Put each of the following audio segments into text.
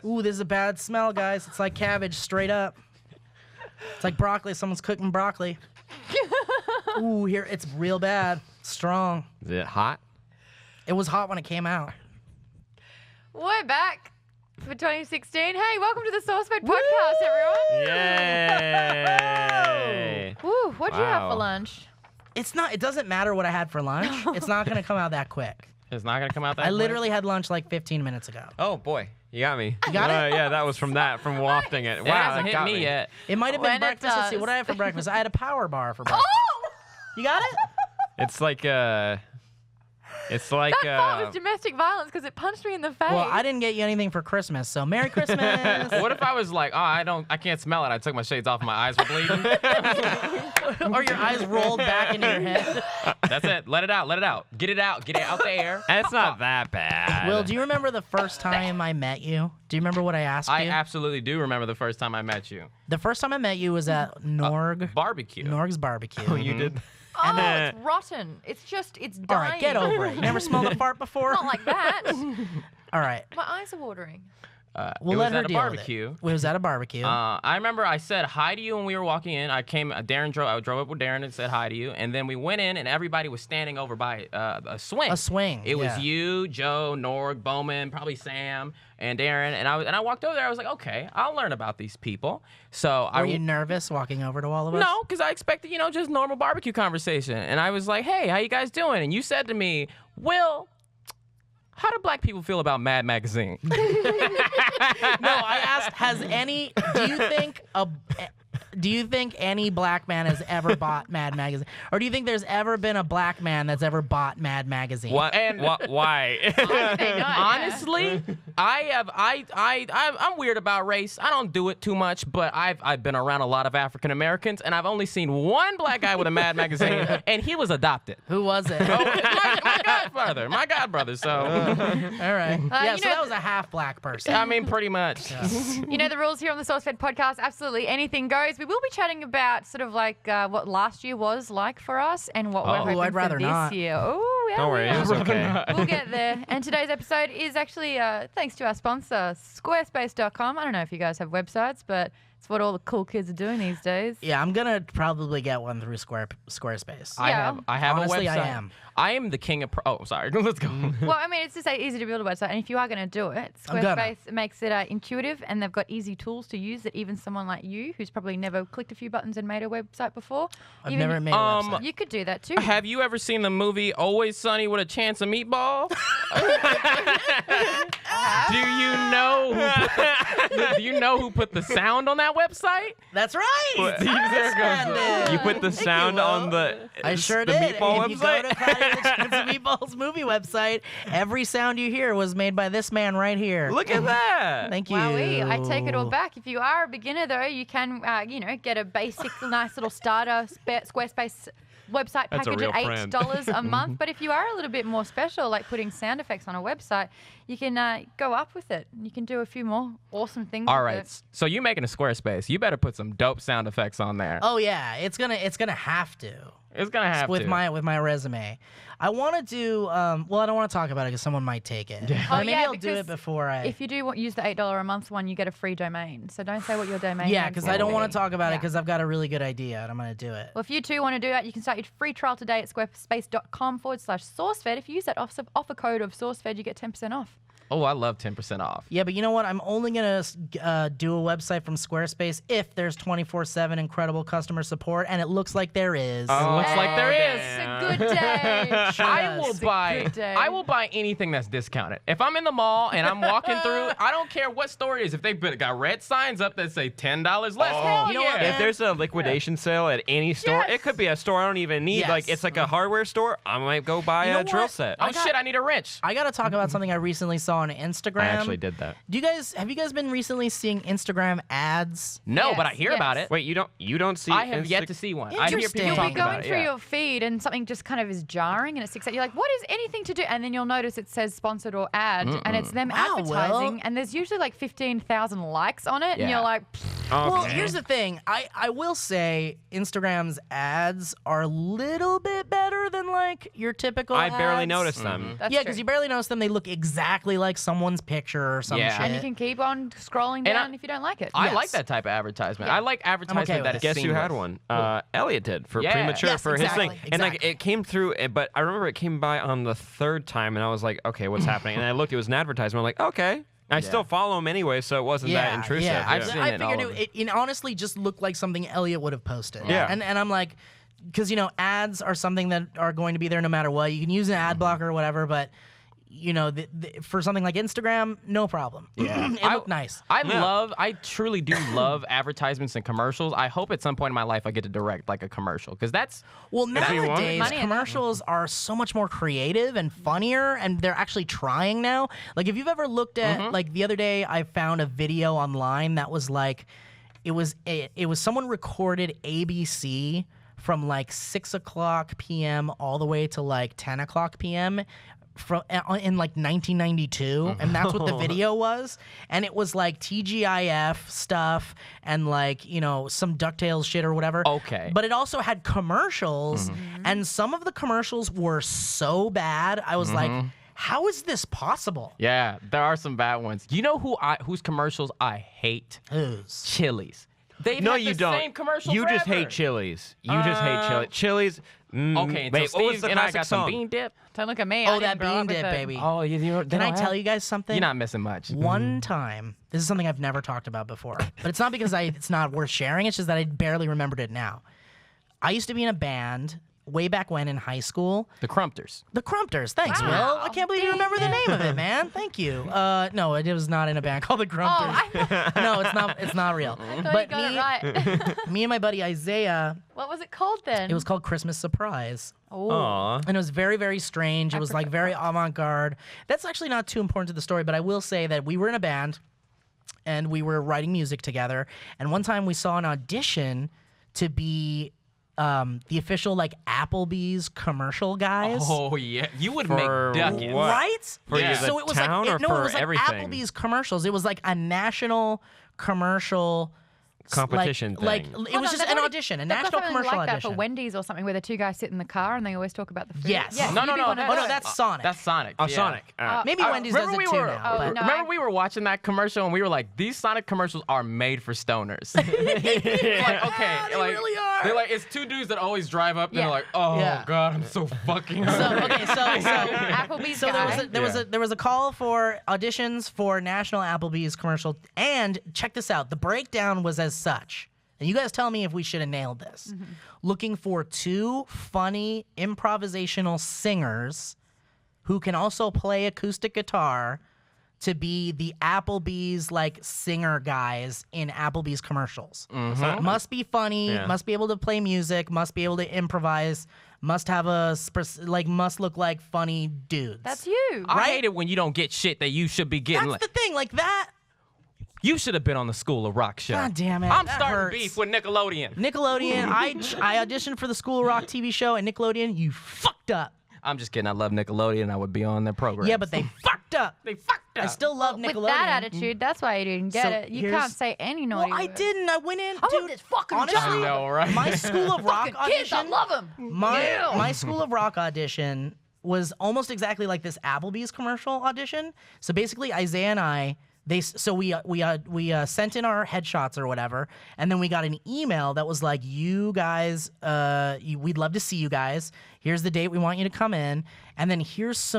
Ooh, this is a bad smell, guys. It's like cabbage, straight up. It's like broccoli. Someone's cooking broccoli. Ooh, here, it's real bad. Strong. Is it hot? It was hot when it came out. We're back for 2016. Hey, welcome to the SourceFed podcast, everyone. Yay! Woo, what'd you have for lunch? It doesn't matter what I had for lunch. It's not going to come out that quick. It's not going to come out that I quick? literally had lunch like 15 minutes ago. Oh, boy. You got me. You got it? Yeah, that was from wafting it. It Wow, hasn't that hit got me yet. It might have When been it breakfast. Let's see, does. what did I have for breakfast? I had a power bar for breakfast. Oh! You got it? It's like it's like That thought was domestic violence because it punched me in the face. Well, I didn't get you anything for Christmas, so Merry Christmas. What if I was like, oh, I can't smell it. I took my shades off, my eyes were bleeding. Or your eyes rolled back into your head. That's it. Let it out. Let it out. Get it out. Get it out there. It's not that bad. Will, do you remember the first time I met you? Do you remember what I asked I you? absolutely do remember the first time I met you. The first time I met you was at Norg. Barbecue. Norg's barbecue. Oh, you did? oh, it's rotten. It's dying. All right, get over it. You never smelled a fart before? Not like that. All right. My eyes are watering. We'll it let was her at a deal barbecue. with it. It was at a barbecue. I remember I said hi to you when we were walking in. I drove up with Darren and said hi to you, and then we went in, and everybody was standing over by a swing. A swing, It was yeah. you, Joe, Norg, Bowman, probably Sam, and Darren, and I walked over there. I was like, okay, I'll learn about these people. So Were you nervous walking over to all of us? No, because I expected, just normal barbecue conversation. And I was like, hey, how you guys doing? And you said to me, Will, how do black people feel about Mad Magazine? No, I asked, do you think any black man has ever bought Mad Magazine? Or do you think there's ever been a black man that's ever bought Mad Magazine? What? And- Why? Honestly, I'm weird about race. I don't do it too much, but I've been around a lot of African Americans, and I've only seen one black guy with a Mad Magazine, and he was adopted. Who was it? my godfather, my godbrother. So, All right. Yeah, you so know that was a half black person. I mean, pretty much. You know the rules here on the SourceFed podcast. Absolutely anything goes. We will be chatting about sort of like what last year was like for us and what we're hoping I'd rather for this not. year. Oh, yeah, Don't worry, it was okay. We'll get there. And today's episode is actually thanks to our sponsor, squarespace.com. I don't know if you guys have websites, but it's what all the cool kids are doing these days. Yeah, I'm going to probably get one through Squarespace. I have Honestly, a website. I am. I am the king of. Oh, sorry. Let's go. Well, I mean, it's just easy to build a website, and if you are going to do it, I'm gonna. Squarespace makes it intuitive, and they've got easy tools to use that even someone like you, who's probably never clicked a few buttons and made a website before, I've never made a website. you could do that too. Have you ever seen the movie Always Sunny with a Chance of Meatball? Do you know who put the sound on that website? That's right. You put the sound on the I sure the did. meatball If you website? go to Cloudy with Chance of Meatballs movie website, every sound you hear was made by this man right here. Look at that. Thank you. Wowee, I take it all back. If you are a beginner, though, you can, get a basic, nice little starter Squarespace website That's a package real at friend. $8 a month. But if you are a little bit more special, like putting sound effects on a website, you can go up with it. You can do a few more awesome things. All with right. it. So you making a Squarespace? You better put some dope sound effects on there. Oh yeah, it's gonna have to. It's gonna have with to. my resume. I want to do. Well, I don't want to talk about it because someone might take it. Yeah. But Oh, maybe yeah, I'll do because it before I. If you do use the $8 a month one, you get a free domain. So don't say what your domain Yeah, name's because gonna I don't be. want to talk about it Yeah. because I've got a really good idea and I'm gonna do it. Well, if you too want to do that, you can start your free trial today at squarespace.com/SourceFed. If you use that offer code of SourceFed, you get 10% off. Oh, I love 10% off. Yeah, but you know what? I'm only gonna do a website from Squarespace if there's 24/7 incredible customer support, and it looks like there is. Oh, looks like there is. It's a good day. I will It's a buy. good day. I will buy anything that's discounted. If I'm in the mall and I'm walking through, I don't care what store it is. If they got red signs up that say $10 less, hell You know yeah. what, If there's a liquidation sale at any store, Yes. it could be a store I don't even need. Yes. Like it's like a hardware store. I might go buy You know a drill what? set. Oh shit! I need a wrench. I gotta talk about something I recently saw on Instagram. I actually did that. Have you guys been recently seeing Instagram ads? No, Yes, but I hear yes. about it. Wait, you don't see? I have yet to see one. I hear Interesting. people You'll talking be going about it. through Yeah. your feed and something just kind of is jarring and it sticks out. You're like, what is anything to do? And then you'll notice it says sponsored or ad and it's them Wow, advertising Will. and there's usually like 15,000 likes on it and Yeah. you're like, "Pfft, Well, here's the thing. I will say Instagram's ads are a little bit better than like your typical I barely ads. noticed them. That's Yeah, true. because you barely notice them. They look exactly like someone's picture or some Yeah. shit. And you can keep on scrolling And down if you don't like it. I Yes. like that type of advertisement. Yeah. I like advertisement okay that with is it. Guess who had seamless. one? Elliot did for Yeah. premature Yes, for exactly, his thing, and like exactly. it came through. But I remember it came by on the third time, and I was like, okay, what's happening? And I looked; it was an advertisement. I'm like, okay. I still follow him anyway, so it wasn't that intrusive. Yeah, I've seen I it all figured over. it honestly just looked like something Elliot would have posted. Yeah. And I'm like, because ads are something that are going to be there no matter what. You can use an ad blocker or whatever, but for something like Instagram, no problem. Yeah. It looked nice. I truly do love advertisements and commercials. I hope at some point in my life I get to direct like a commercial because that's Well, you want. nowadays Money in that. commercials are so much more creative and funnier, and they're actually trying now. Like if you've ever looked at like the other day, I found a video online that was like, it was someone recorded ABC from like 6:00 p.m. all the way to like 10:00 p.m. in like 1992, and that's what the video was. And it was like TGIF stuff and like some DuckTales shit or whatever. Okay. But it also had commercials, and some of the commercials were so bad. I was like, how is this possible? yeah, there are some bad ones. You know whose commercials I hate? Whose? Chili's. They've No, had you the don't. same commercial You just forever. hate Chili's. You just hate Chili's. Chili's. Okay, wait, so what was Steve the and I classic got some song? bean dip. Don't look at me. Oh, I that didn't grow up bean with dip, it. baby. Oh, Can I tell you guys something? You're not missing much. One time, this is something I've never talked about before, but it's not because it's not worth sharing. It's just that I barely remembered it now. I used to be in a band way back when in high school. The Crumpters. The Crumpters. Thanks, Will. I can't believe you remember the name of it, man. Thank you. No, it was not in a band called the Crumpters. No, it's not. It's not real. I thought But you got it right. me and my buddy Isaiah, What was it called then? it was called Christmas Surprise. Oh. Aw. And it was very, very strange. It was like very avant-garde. That's actually not too important to the story, but I will say that we were in a band and we were writing music together. And one time we saw an audition to be the official like Applebee's commercial guys. Oh yeah, you would For make ducats. what? Right? For Yeah. the So it was town like or no, for it was like everything? Applebee's commercials. It was like a national commercial Competition like, thing. Like it was just an audition, a They've got national something commercial like audition. that for Wendy's or something, where the two guys sit in the car and they always talk about the food. Yes. Yeah, No, you'd be one of Oh no, those. that's Sonic. That's Sonic. Oh, yeah. Sonic. Maybe Wendy's does it too now. Oh, but- no, remember I- we were watching that commercial and we were like, these Sonic commercials are made for stoners. like, okay, They like, really are. They're like, it's two dudes that always drive up and Yeah. they're like, oh Yeah. god, I'm so fucking So hungry. okay, so Applebee's So guy. there was a call for auditions for National Applebee's commercial, and check this out. The breakdown was as such. And you guys tell me if we should have nailed this. Looking for two funny improvisational singers who can also play acoustic guitar to be the Applebee's like singer guys in Applebee's commercials. Must be funny, Yeah. must be able to play music, must be able to improvise, must have must look like funny dudes. That's you. I right? hate it when you don't get shit that you should be getting. That's Like, the thing, like that. you should have been on the School of Rock show. God damn it, I'm that starting hurts. beef with Nickelodeon. Nickelodeon, I auditioned for the School of Rock TV show, and Nickelodeon, you fucked up. I'm just kidding. I love Nickelodeon. I would be on their program. Yeah, but they fucked up. they fucked up. I still love Nickelodeon. With that attitude, that's why you didn't get So it. You here's- can't say any Well, naughty I word. didn't. I went in, I want dude. this fucking honestly, job. I know, right? My School of Rock Fucking kids, I audition. love them. My School of Rock audition was almost exactly like this Applebee's commercial audition. So basically, Isaiah and I, we sent in our headshots or whatever, and then we got an email that was like, "You guys, we'd love to see you guys. Here's the date we want you to come in, and then here's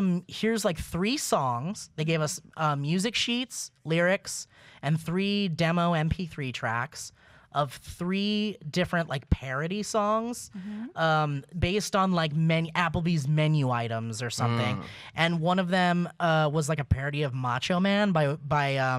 like 3 songs. They gave us music sheets, lyrics, and 3 demo MP3 tracks of 3 different like parody songs based on like Applebee's menu items or something. And one of them was like a parody of Macho Man by Macho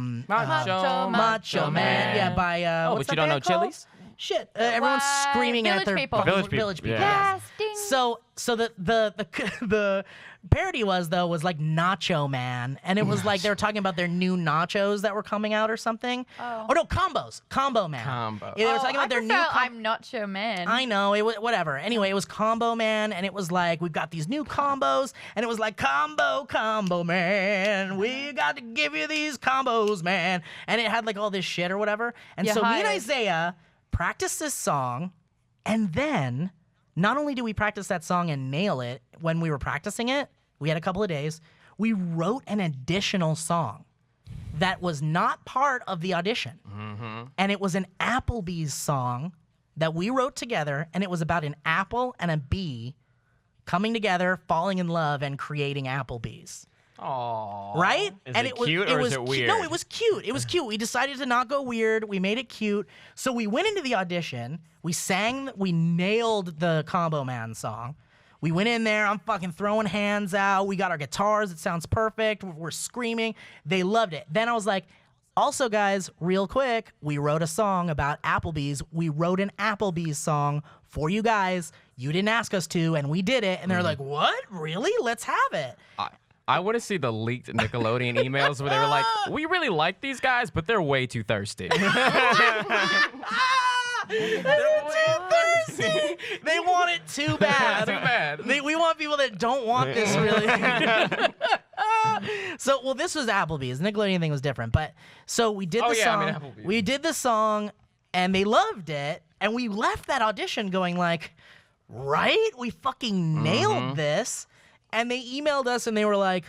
Man. Yeah, by Oh, what's but you that don't know band called? Chili's? Shit, everyone's screaming at Village their People. Village People, Village People. yeah. yes. Casting So the parody was like Nacho Man, and it was like they were talking about their new nachos that were coming out or something. Oh no, combos, Combo Man. Combo. Yeah, they were talking about their new. I'm not your man. I know it was whatever. Anyway, it was Combo Man, and it was like we've got these new combos, and it was like Combo Man. We got to give you these combos, man, and it had like all this shit or whatever. And Yeah, so me and hi. Isaiah practiced this song, and then not only did we practice that song and nail it when we were practicing it, we had a couple of days. We wrote an additional song that was not part of the audition, and it was an Applebee's song that we wrote together, and it was about an apple and a bee coming together, falling in love, and creating Applebee's. Aww. Right? Is and it cute or is it weird? No, it was cute. It was cute. We decided to not go weird. We made it cute. So we went into the audition. We sang. We nailed the Combo Man song. We went in there. I'm fucking throwing hands out. We got our guitars. It sounds perfect. We're screaming. They loved it. Then I was like, also, guys, real quick, we wrote a song about Applebee's. We wrote an Applebee's song for you guys. You didn't ask us to, and we did it. And they're like, what? Really? Let's have it. I want to see the leaked Nickelodeon emails where they were like, we really like these guys, but they're way too thirsty. They're too thirsty. They want it too bad. Too bad. We want people that don't want this really. So, well, this was Applebee's. The Nickelodeon thing was different, but so we did the song. Applebee's. We did the song, and they loved it, and we left that audition going like, right? We fucking nailed this. And they emailed us, and they were like,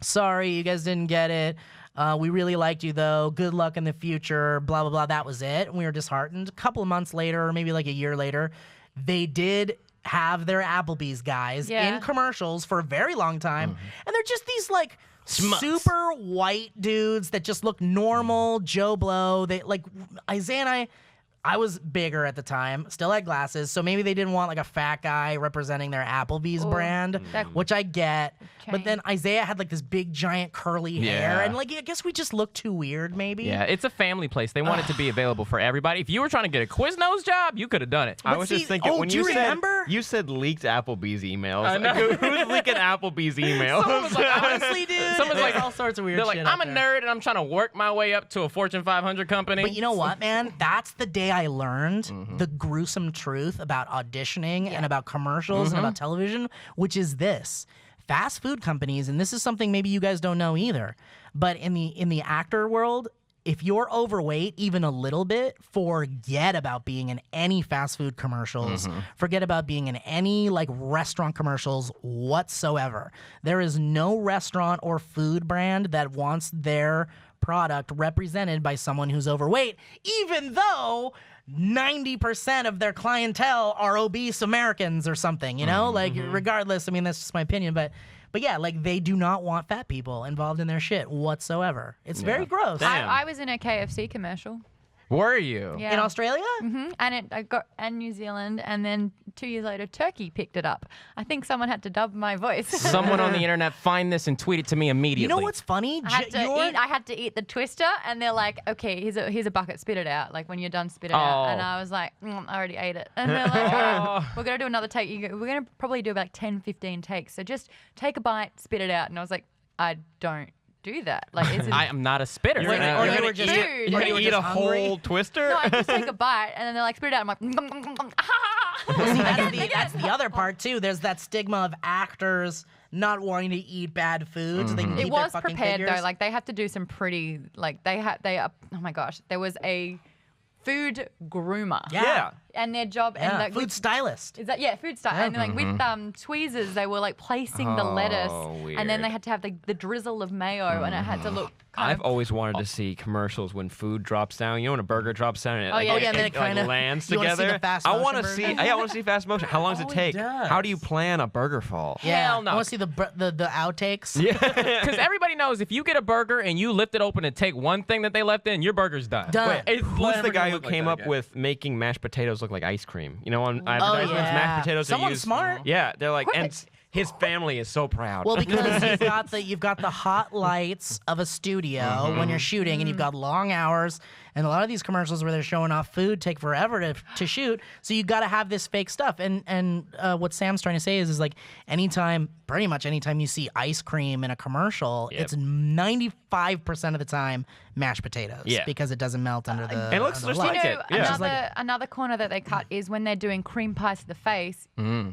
sorry, you guys didn't get it. We really liked you, though. Good luck in the future, blah, blah, blah. That was it. And we were disheartened. A couple of months later, or maybe like a year later, they did have their Applebee's guys in commercials for a very long time. And they're just these, like, super white dudes that just look normal, Joe Blow. They, like, Isaiah and I was bigger at the time, still had glasses, so maybe they didn't want like a fat guy representing their Applebee's brand, which I get. But then Isaiah had like this big giant curly hair, and like I guess we just looked too weird, maybe. Yeah, it's a family place. They want it to be available for everybody. If you were trying to get a Quiznos job, you could have done it. I was just thinking, when do you remember? You said leaked Applebee's emails. I know. Like, who's leaking Applebee's emails? Someone was like, Honestly, dude, Someone's there's like- all sorts of weird They're like, shit I'm a out there. nerd and I'm trying to work my way up to a Fortune 500 company. But you know what, man? That's the day I learned the gruesome truth about auditioning and about commercials and about television, which is this. Fast food companies, and this is something maybe you guys don't know either, but in the actor world, if you're overweight even a little bit, forget about being in any fast food commercials. Forget about being in any like restaurant commercials whatsoever. There is no restaurant or food brand that wants their product represented by someone who's overweight, even though 90% of their clientele are obese Americans or something, you know? Like, regardless, I mean, that's just my opinion, but yeah, like, they do not want fat people involved in their shit whatsoever. It's very gross. Damn. I was in a KFC commercial. Were you? Yeah. In Australia? And New Zealand, and then 2 years later, Turkey picked it up. I think someone had to dub my voice. Someone on the internet find this and tweet it to me immediately. You know what's funny? I had to eat the twister, and they're like, "Okay, here's a bucket, spit it out. Like when you're done, spit it out." And I was like, "I already ate it." And they're like, "Oh, we're gonna do another take. We're gonna probably do about 10, 15 takes. So just take a bite, spit it out." And I was like, "I don't do that. Like, is it?" I am not a spitter. Or you were just, Dude. or You're you gonna were eat just a hungry? whole twister? No, I just take a bite, and then they're like, "Spit it out." I'm like, Well, see, that's the other part too. There's that stigma of actors not wanting to eat bad food, so they can keep It was their fucking prepared figures. though. Like they have to do some pretty oh my gosh, there was a food groomer. Yeah. And their job Yeah, and like food with, stylist. is that food style and like with tweezers they were like placing the lettuce and then they weird. had to have the drizzle of mayo and it had to look kind I've of always wanted to see commercials when food drops down. You know when a burger drops down and it, like, yeah. Oh, yeah, and then it like, kinda- lands you wanna see the together. fast I want to motion see. burger? I want to see fast motion. How long does it Oh, it take? does. How do you plan a burger fall? Yeah. Hell no. I want to see the outtakes. Because everybody knows if you get a burger and you lift it open and take one thing that they left in, your burger's done. Done. Wait, it's Who's never the guy gonna who look like came that up again. with making mashed potatoes look like ice cream? You know, on advertisements, yeah. mashed potatoes are Someone's used. smart. Yeah, they're like, and His family is so proud. Well, because you've got the hot lights of a studio when you're shooting, and you've got long hours, and a lot of these commercials where they're showing off food take forever to shoot. So you got to have this fake stuff. And what Sam's trying to say is like pretty much anytime you see ice cream in a commercial, it's 95% of the time mashed potatoes because it doesn't melt under the. And it looks just light. like it. Another corner that they cut is when they're doing cream pies to the face.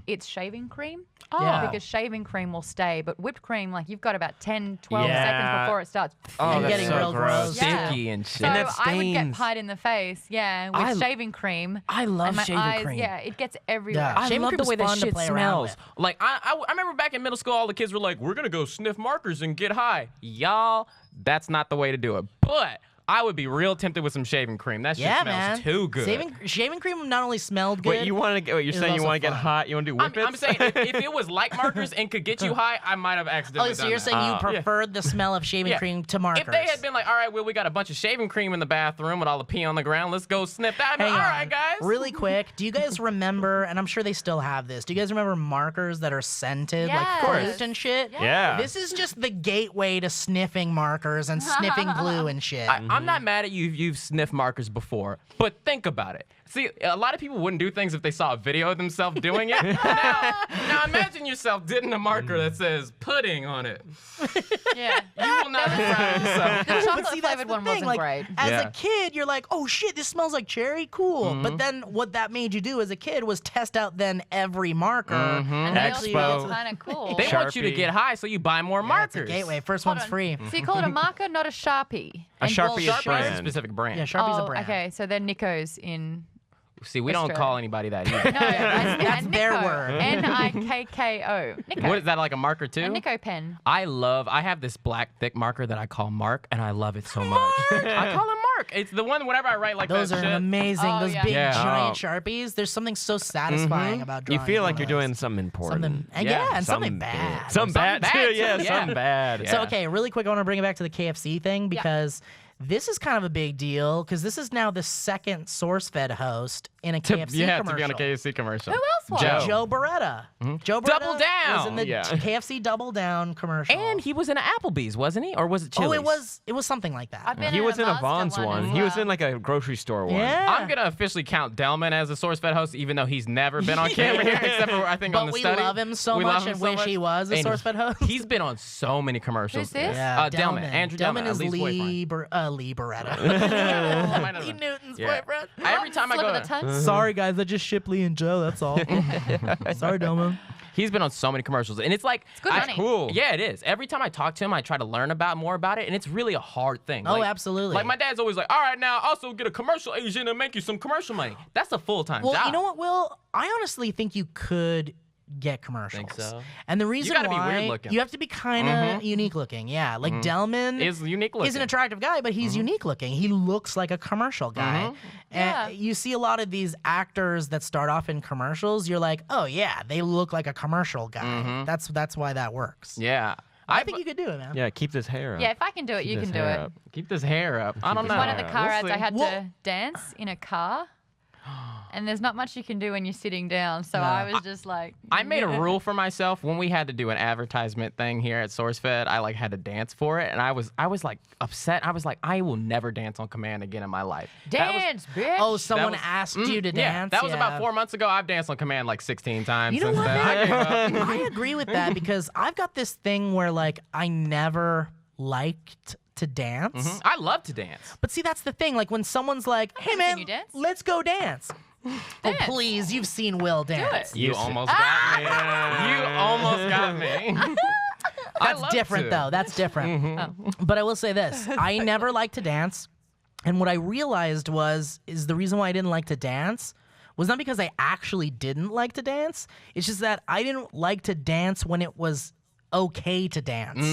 It's shaving cream. Yeah. Because shaving cream will stay, but whipped cream, like you've got about 10, 12 seconds before it starts. And that's getting so real gross. Sticky and shit. So And that I would get stains. pied in the face, with shaving cream. I love and my shaving eyes, cream. Yeah, it gets everywhere. Yeah. I Shaving love the cream's way that fun to shit play around smells. with. Like I remember back in middle school, all the kids were like, "We're gonna go sniff markers and get high." Y'all, that's not the way to do it. But I would be real tempted with some shaving cream. That shit Yeah, smells man. too good. Shaving cream not only smelled good. Wait, you're was saying you also want to get fun. hot? You want to do whippets? I'm saying if it was like markers and could get you high, I might have accidentally Oh, so done you're that. saying you preferred the smell of shaving Yeah. cream to markers? If they had been like, all right, well, we got a bunch of shaving cream in the bathroom with all the pee on the ground, let's go sniff that. I'd be Hang like, all on. right, guys. Really quick, do you guys remember, and I'm sure they still have this, do you guys remember markers that are scented, like Yes. fruit and shit? Yeah. This is just the gateway to sniffing markers and sniffing glue and shit. I'm not mad at you if you've sniffed markers before, but think about it. See, a lot of people wouldn't do things if they saw a video of themselves doing it. now imagine yourself getting a marker that says pudding on it. Yeah. You will not be proud of yourself. The But chocolate see, that's flavored the one thing. wasn't Like, great. as Yeah. a kid, you're like, oh shit, this smells like cherry, cool. But then what that made you do as a kid was test out then every marker. And they also Expo. it's kind of cool. They want you to Sharpie. get high, so you buy more It's a markers. gateway. First Hold one's on. free. So you call it a marker, not a Sharpie? A And- Sharpie is Sharpie is a brand. specific brand. Yeah, Sharpie's a brand. Okay, so they're Nikos in. See, we don't Australia. call anybody that either. No, that's their word. Nikko. Nikko. What is that, like a marker too? A Nikko pen. I have this black thick marker that I call Mark, and I love it so much. I call him Mark. It's the one whenever I write like Those that are shit. amazing. Oh, Those yeah. big Yeah. giant Sharpies. There's something so satisfying about You drawing. feel one like you're of those. doing something important. something, and Yeah, and something Some bad. Some bad bad too. too, Yeah, yeah. some bad. Yeah. So okay, really quick, I want to bring it back to the KFC thing because this is kind of a big deal because this is now the second SourceFed host in a KFC commercial. to be on a KFC commercial. Who else was? Joe. Joe Beretta. Joe Beretta Double was Down. in the Yeah. KFC Double Down commercial. And he was in an Applebee's, wasn't he? Or was it Chili's? it was something like that. I've been He was in a Mazda Vaughn's one. as He was well. in like a grocery store one. Yeah. I'm gonna officially count Delman as a SourceFed host, even though he's never been on camera here, except for I think on But the we study. love him so We much love him and so wish much. he was a And SourceFed host. He's been on so many commercials. Who's this? Yeah, Delman. Andrew Delman, is Lee's boyfriend. Lee Beretta. Lee Newton's Yeah. boyfriend. Every time I Slip go, of the tongue. Sorry guys, I just shipped Lee and Joe. That's all. Sorry, Delman. he's been on so many commercials, and it's like good money. Cool. Yeah, it is. Every time I talk to him, I try to learn more about it, and it's really a hard thing. Oh, Like- absolutely. Like my dad's always like, "All right, now also get a commercial agent and make you some commercial money." That's a full-time Well, job. you know what, Will? I honestly think you could get commercials. Think so? And the reason gotta be why weird looking. you have to be kind of unique looking. Yeah, like Delman Is unique looking. is an attractive guy, but he's unique looking. He looks like a commercial guy. Yeah. And you see a lot of these actors that start off in commercials. You're like, oh yeah, they look like a commercial guy. That's why that works. Yeah. I think you could do it, man. Yeah, keep this hair up. Yeah, if I can do it, you Keep can this do hair it. up. Keep this hair up. I don't know. One of the car We'll ads, see. I had Well- to dance in a car. And there's not much you can do when you're sitting down. So I was just like. I made a rule for myself when we had to do an advertisement thing here at SourceFed. I like had to dance for it, and I was like upset. I was like, I will never dance on command again in my life. That was- Dance, bitch. Oh, someone was- asked you to Yeah, dance. that was Yeah. about 4 months ago. I've danced on command like 16 times You know since what, then. I gave up. I agree with that because I've got this thing where like I never liked to dance. I love to dance. But see, that's the thing. Like when someone's like, "Hey never seen man, you dance. let's go dance." Oh Dance. please, you've seen Will dance. it. You almost got me. You almost got me. I That's love different to. though. That's different. But I will say this: I never liked to dance, and what I realized is the reason why I didn't like to dance was not because I actually didn't like to dance. It's just that I didn't like to dance when it was okay to dance.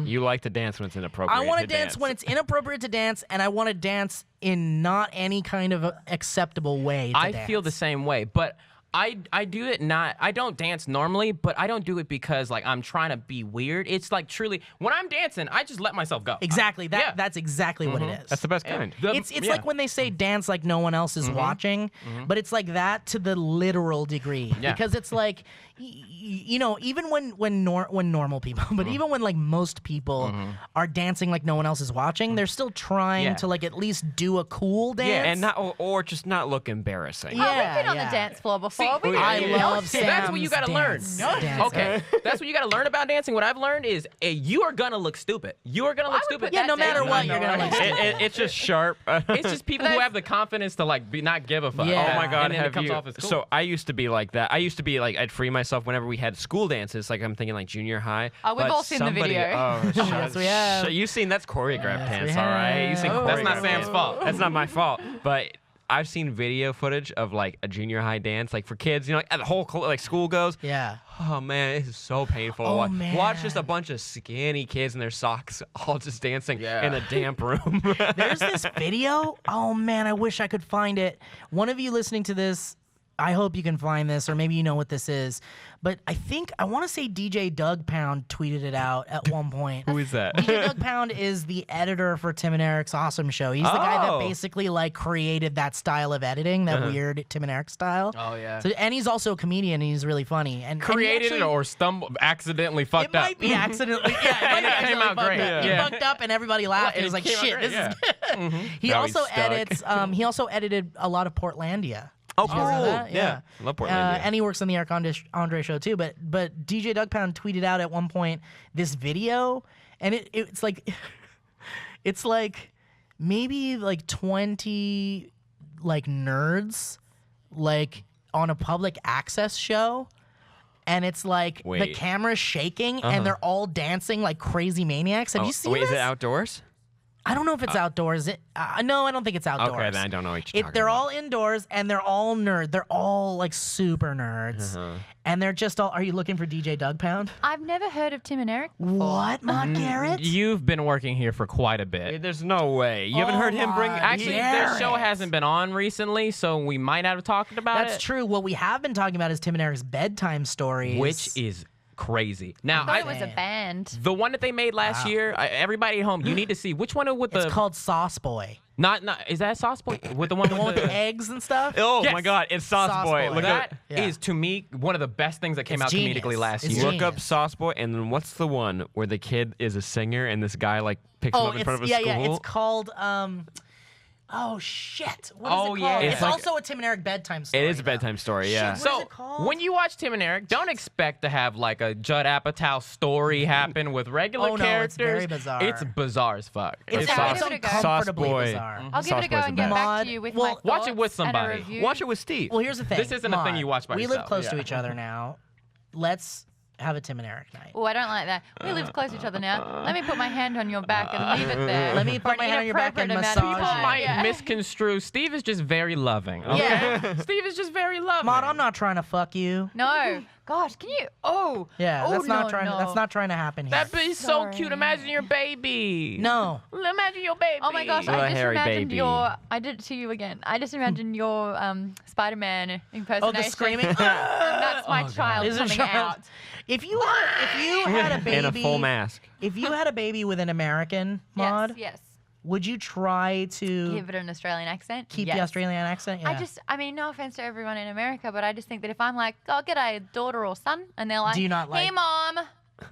You like to dance when it's inappropriate. I want to to dance when it's inappropriate to dance, and I want to dance in not any kind of acceptable way to I dance. feel the same way, but I do it not. I don't dance normally, but I don't do it because like I'm trying to be weird. It's like truly when I'm dancing, I just let myself go. Exactly. Yeah. That's exactly what it is. That's the best kind. It's like when they say dance like no one else is watching, but it's like that to the literal degree. Yeah. Because it's like, you know, even when normal people, but even when like most people are dancing like no one else is watching, they're still trying to like at least do a cool dance. Yeah, and not or just not look embarrassing. Oh, Yeah, we've been on yeah. the dance floor before. See, We I don't love know. Sam's That's what you gotta learn. dance. Okay, that's what you gotta learn about dancing. What I've learned is you are gonna look stupid. You are gonna look would stupid. put Yeah, no that matter down. what, you're gonna Right. look stupid. It's just sharp. It's just people who have the confidence to like not give a fuck. Yeah. Oh my God, and then it have comes you? off as cool. So I used to be like that. I used to be like I'd free myself whenever we had school dances. Like I'm thinking like junior high. Oh, we've but all seen the somebody- video. Oh, Yes, we have. You've seen that's choreographed Yes, we dance, all right? You've seen have. That's not choreographed Sam's dance. fault. That's not my fault. But I've seen video footage of like a junior high dance, like for kids. You know, like the whole like school goes. Yeah. Oh man, it is so painful. Oh, Watch just a man. bunch of skinny kids in their socks all just dancing Yeah. in a damp room. There's this video. Oh man, I wish I could find it. One of you listening to this, I hope you can find this, or maybe you know what this is. But I want to say DJ Doug Pound tweeted it out at one point. Who is that? DJ Doug Pound is the editor for Tim and Eric's Awesome Show. He's the guy that Oh. basically like created that style of editing, that weird Tim and Eric style. Oh, yeah. So, and he's also a comedian. And he's really funny. And he created actually- it or accidentally it fucked up. might be accidentally. Yeah, it might And be it came accidentally out fucked great, up. yeah. He fucked up and everybody laughed. And It was it like, came out shit, great, this yeah. is good. He Now also he's stuck. edits. He also edited a lot of Portlandia. Oh, Did you know that? Yeah. Love Portlandia. And he works on the Eric Andre show too. But DJ Doug Pound tweeted out at one point this video, and it's like it's like maybe like 20 like nerds like on a public access show. And it's like the Wait. camera's shaking and they're all dancing like crazy maniacs. Have you seen Wait, this? is it outdoors? I don't know if it's outdoors. No, I don't think it's outdoors. Okay, then I don't know what you're talking They're about. all indoors and they're all nerd. They're all like super nerds. And they're just all. Are you looking for DJ Doug Pound? I've never heard of Tim and Eric before. What, Matt Garrett? You've been working here for quite a bit. There's no way. You haven't heard him bring. my Actually, Garrett. their show hasn't been on recently, so we might not have talked about it. That's true. What we have been talking about is Tim and Eric's bedtime stories. Which is crazy. Now, I thought it was a band. the one that they made last year, everybody at home, you need to see which one with the it's called Sauce Boy. not is that Sauce Boy with the one The one with the eggs and stuff. Oh Yes. my God! It's Sauce, Sauce Boy. Boy. Look that up. Yeah. is to me one of the best things that came It's out genius. comedically last It's year. genius. Look up Sauce Boy, and then what's the one where the kid is a singer and this guy like picks him Oh, up in it's front of a yeah, school? yeah. It's called Oh shit! What is Oh, it yeah. called? It's It's like- also a Tim and Eric bedtime story. It is a though. bedtime story. Yeah. Shit, what is So it called? when you watch Tim and Eric, don't expect to have like a Judd Apatow story happen with regular Oh, no, it's characters. very bizarre. It's bizarre as fuck. It's, Okay, I'll it's give it a go. uncomfortably Sauce Boy. bizarre. I'll give it a go Sauce Boy's and the get best. back to you with Well, my watch it with thoughts and a somebody. review. Watch it with Steve. Well, here's the thing. This isn't a thing Maud, you watch by We yourself. live close to Yeah. each other now. Let's have a Tim and Eric night. Oh, I don't like that. We live close to each other now. Let me put my hand on your back and leave it there. Let me for put my an hand on your back and inappropriate amount of massage People you. time. might Yeah. misconstrue. Steve is just very loving. Okay? Yeah. Steve is just very loving. Maud, I'm not trying to fuck you. No. Gosh, can you? Oh. Yeah, oh, that's not no, trying. no. That's not trying to happen here. That'd be so Sorry. cute. Imagine your baby. No. Imagine your baby. Oh my gosh, Little I just hairy imagined baby. I did it to you again. I just imagined your Spider-Man impersonation. screaming? And that's my child Is it coming child? out. If you had a baby in a full mask. If you had a baby with an American Maud, Yes, yes. would you try to Give it an Australian accent. keep yes. the Australian accent? Yeah. I mean, no offense to everyone in America, but I just think that if I'm like, oh, g'day, daughter or son, and they're like, Do you not hey, like- mom,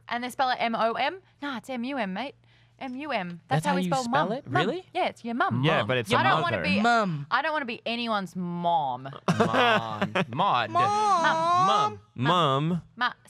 and they spell it M-O-M, nah, it's M-U-M, mate. M-U-M. That's how we you spell spell mum. it? Mum. Really? Yeah, it's your mum. Yeah, Mom. but it's I a don't want to mother. be. Mum. I don't want to be anyone's mom. Mom. Maud. Mom. Mum.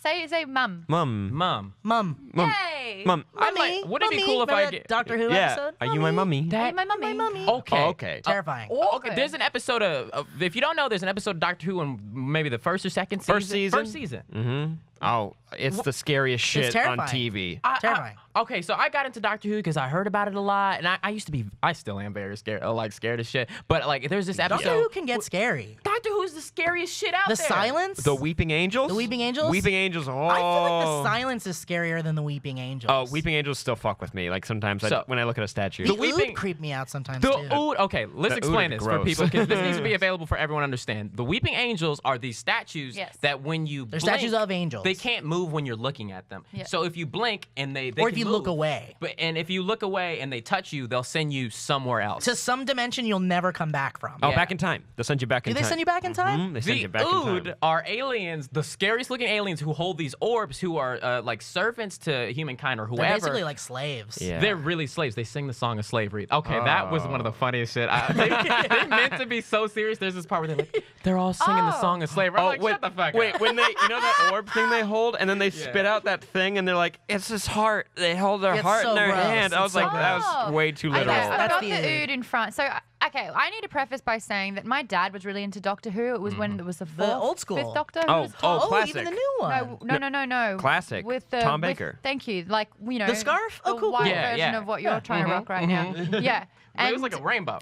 Say mum. Mum. Mom. Mum. Yay. Mum. I'm like, wouldn't it be cool if I Remember get that Doctor Who Yeah. episode? Are you my mummy? Hey, my mummy. Okay. Oh, okay. Terrifying. Okay, there's an episode of if you don't know, there's an episode of Doctor Who in maybe the first or second season. First season? First season. Mm-hmm. Oh, it's the scariest shit on terrifying. TV. Terrifying. Okay, so I got into Doctor Who because I heard about it a lot, and I used to be, I still am very scared, like scared as shit. But like, there's this episode. Doctor Who can get scary. Doctor Who's the scariest shit out The there. silence? The Weeping Angels? The Weeping Angels? Weeping Angels. Oh. I feel like the silence is scarier than the Weeping Angels. Oh, Weeping Angels still fuck with me. Like sometimes So- when I look at a statue. The Weeping- ood creep me out sometimes The too. ood. Okay, let's The explain ood this is for gross. people because this needs to be available for everyone to understand. The Weeping Angels are these statues Yes. that when you They're blink, statues of angels. they can't move when you're looking at them. Yeah. So if you blink and they or can if you look move, away. and if you look away and they touch you, they'll send you somewhere else. To some dimension you'll never come back from. Oh, Yeah. back in time. They'll send you back in Do time. they send you back in time? Mhm, they send The you back in Ood time. are aliens, the scariest looking aliens who hold these orbs, who are like servants to humankind or They're whoever. basically like slaves. Yeah. They're really slaves. They sing the song of slavery. Okay, that was one of the funniest shit. They're meant to be so serious. There's this part where they're all singing the song of slavery. I'm like, shut the fuck wait, up. when they, you know that orb thing they hold, and then they spit out that thing, and they're like, it's his heart. They hold their It's heart so in their gross. hand. I It's was so like, gross. that was way too Okay, literal. I've That's got the the ood. ood in front. So, okay, I need to preface by saying that my dad was really into Doctor Who. It was when it was the fourth, old school. fifth Doctor. Oh, who was oh, top. classic. even the new one. No. Classic. With the Tom with- Baker. Thank you. Like The scarf? Oh, The cool, white cool. Yeah, version yeah. of what you're trying to rock right now. Yeah. It was like a rainbow.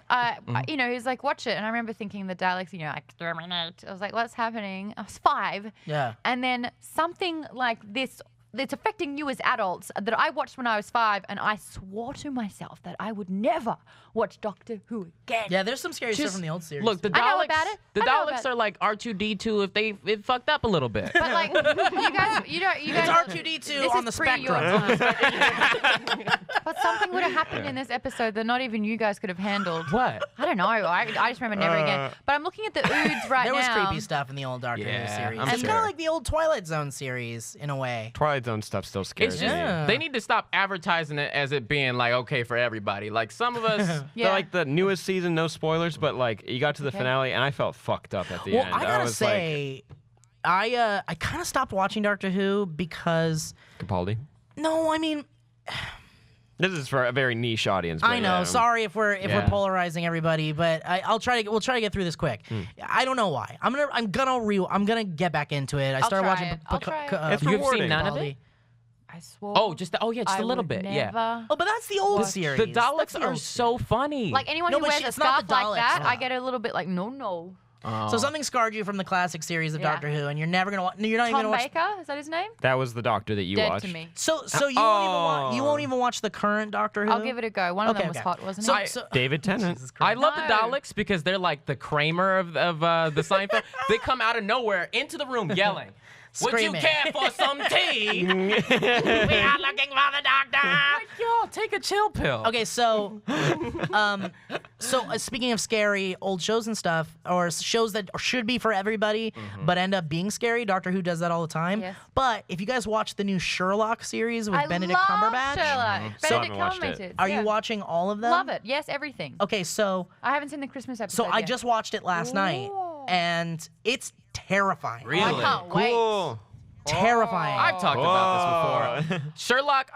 You know, he was like, watch it. And I remember thinking the Daleks, you know, like, exterminate. I was like, what's happening? I was 5. Yeah. And then something like this, it's affecting you as adults that I watched when I was 5, and I swore to myself that I would never watch Doctor Who again. Yeah, there's some scary stuff Just from the old series. Look, the I know Daleks. about it. The I know Daleks about are like R2D2 if it fucked up a little bit. But like, you guys, you guys. it's R2D2 this on the is pre your spectrum. time. But something would have happened in this episode that not even you guys could have handled. What? I don't know. I just remember never again. But I'm looking at the oods right There was now. creepy stuff in the old Doctor Yeah, Who series. I'm It's sure. kind of like the old Twilight Zone series in a way. Twilight Zone stuff still scares It's me. just Yeah. they need to stop advertising it as it being like okay for everybody. Like some of us. Yeah. Like the newest season, no spoilers, but like you got to the finale and I felt fucked up at the Well, end. I gotta was say, I kind of stopped watching Doctor Who because like, Capaldi. no, I mean, This is for a very niche audience. But I know. yeah. Sorry if we're Yeah. polarizing everybody, but we'll try to get through this quick. I don't know why. I'm gonna get back into it. I started try watching. it. I'll try it. It's You've rewarding. seen none of Capaldi. it? I swore. Oh, just a I little would bit. Yeah. never- Oh, but that's the old Watch. series. The That's Daleks the are old so funny. Like anyone No, who but wears a it's not scarf the like Daleks, that, no. I get a little bit like no. So something scarred you from the classic series of Yeah. Doctor Who, and you're never gonna. You're not even Tom gonna watch. Baker, is that his name? That was the Doctor that you Dead watched. to me. So you won't even watch the current Doctor Who. I'll give it a go. One of Okay, them was okay. hot, wasn't So, it? so David Tennant. I love No. the Daleks because they're like the Kramer of the Seinfeld. They come out of nowhere into the room yelling. Would you Screaming. care for some tea? We are looking for the doctor. Like, y'all, take a chill pill. Okay, so, speaking of scary old shows and stuff, or shows that should be for everybody, but end up being scary, Doctor Who does that all the time. Yes. But if you guys watch the new Sherlock series with I Benedict love Cumberbatch, Sherlock. So- Benedict haven't watched it. Cumberbatch. are Yeah. you watching all of them? Love it. Yes, everything. Okay, so I haven't seen the Christmas episode. I yet. just watched it last night, Ooh. and it's terrifying. Really? I can't wait. Cool. Terrifying. I've talked about this Whoa. before. Sherlock,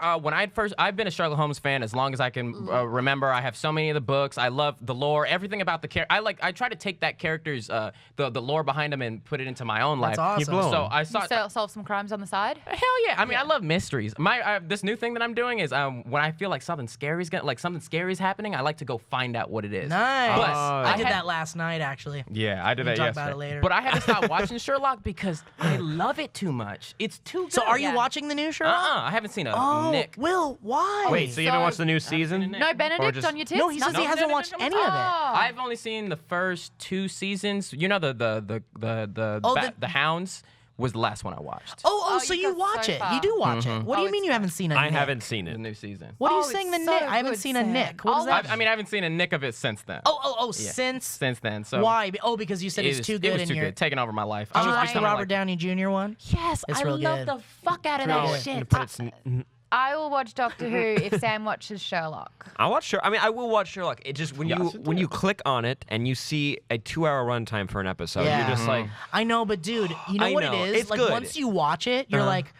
I've been a Sherlock Holmes fan as long as I can remember. I have so many of the books. I love the lore, everything about the character. I try to take that character's, the lore behind him and put it into my own life. That's awesome. blow So him. I saw. You solve some crimes on the side. Hell yeah! I mean, I love mysteries. This new thing that I'm doing is when I feel like something scary is happening, I like to go find out what it is. Nice. But I did had- that last night, actually. Yeah, I did We'll that talk yesterday. about it later. But I had to stop watching Sherlock because I love it too much. It's too good. So are you Yeah. watching the new Sherlock? I haven't seen a Oh, Nick. Will, why? Wait, so you haven't So- watched the new season? No Benedict just- on your tits. No, he says he Nothing? hasn't watched any of it. Oh. I've only seen the first 2 seasons. You know Oh, the Hounds was the last one I watched. Oh, Oh, so you you got watch so it. far. You do watch it. What do Oh, you mean it's you haven't seen a I Nick? haven't seen The it. new season. What are you Oh, saying the it's Nick? so I haven't good, seen a Sam. Nick. What is Oh, that? I mean, I haven't seen a nick of it since then. Oh, Yeah. since Since then. So why? Oh, because you said it it's was- too It good was and too you're good, taking over my life. Did you watch the becoming Robert like- Downey Jr. one? Yes, It's I real love good. the fuck out of real that good. shit. But it's- I will watch Doctor Who if Sam watches Sherlock. I watch Sherlock. I mean, I will watch Sherlock. It just when you click on it and you see a 2-hour runtime for an episode, Yeah. you're just like, I know, but dude, you know I what know. it is? It's like good. once you watch it, you're like,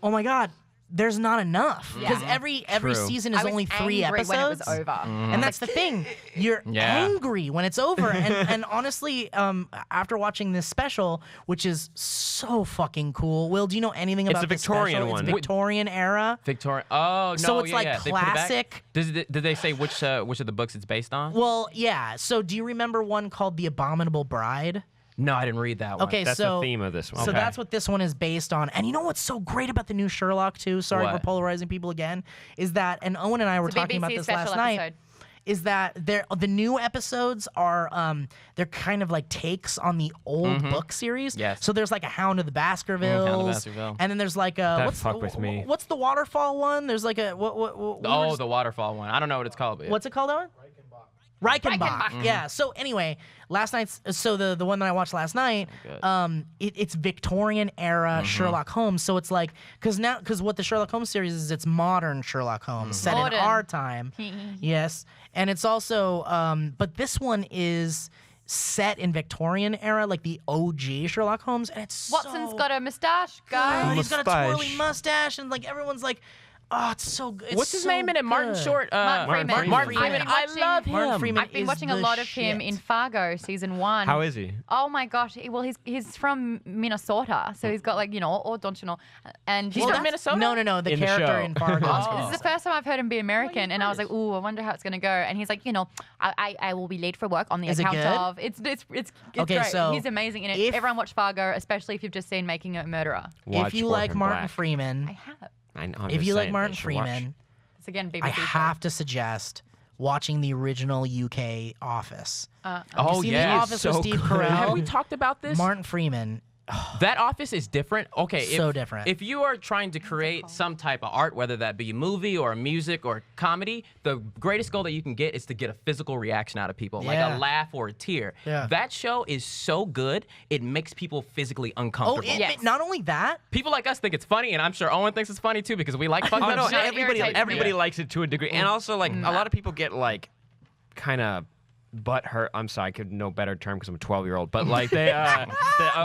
oh my god, there's not enough because every True. season is I was only 3 angry episodes. when it was over. And that's the thing. You're Yeah. angry when it's over. And honestly, after watching this special, which is so fucking cool. Will, do you know anything about a this Victorian special? one. It's Victorian era. Victoria. Oh no! So it's yeah, like yeah. They put it back? classic. Did they say which of the books it's based on? Well, yeah. So do you remember one called The Abominable Bride? No, I didn't read that one. Okay, That's so the theme of this one. So Okay. that's what this one is based on. And you know what's so great about the new Sherlock too? Sorry What? for polarizing people again. Is that, and Owen and I were It's a talking about BBC this special last night. episode. Is that the new episodes are they're kind of like takes on the old book series. Yes. So there's like a Hound of the Baskervilles. Hound of the Baskerville. And then there's like a fucked with me. what's the waterfall one? There's like a The waterfall one. I don't know what it's called. But what's it called, Owen? Reichenbach. Reichenbach. Yeah. So anyway, last night's the one that I watched last night, it's Victorian era Sherlock Holmes. So it's like because what the Sherlock Holmes series is, it's modern Sherlock Holmes set Modern. in our time. Yes, and it's also but this one is set in Victorian era, like the OG Sherlock Holmes, and it's Watson's got a moustache, guys. He's got a twirly Mustache. mustache, and like everyone's like, oh, it's so good. It's What's his so name in it? Martin good. Short. Martin Freeman. Martin Freeman. Freeman. I love him. Martin Freeman I've been is watching a the lot of him shit. in Fargo season 1. How is he? Oh my gosh! He's from Minnesota, so he's got like all Donchino, and He's you from know, Minnesota? No, the In the character show. in Fargo. This is the first time I've heard him be American, and I was like, ooh, I wonder how it's gonna go. And he's like, I will be late for work on the Is it account good? of it's Okay, great. so He's amazing in it. if- Everyone watch Fargo, especially if you've just seen Making a Murderer. Watch If you like Orphan Martin Black. Freeman, I have. I know, I'm if just you like saying, Martin you should watch. Freeman, It's again BBC. I show. have to suggest watching the original UK Office. Oh seen yeah. The Office so with Steve good. Carell? Have we talked about this? Martin Freeman. That Office is different. Okay, So different. If you are trying to create some type of art, whether that be movie or music or comedy, the greatest goal that you can get is to get a physical reaction out of people, like Yeah. a laugh or a tear. Yeah. That show is so good, it makes people physically Oh, uncomfortable. Yes. not only that, People like us think it's funny, and I'm sure Owen thinks it's funny too because we like fucked Oh up no, shit. It everybody irritates me. likes it to a degree, and also like a lot of people get like kind of butt hurt. I'm sorry, I could know better term because I'm a 12-year-old, but like they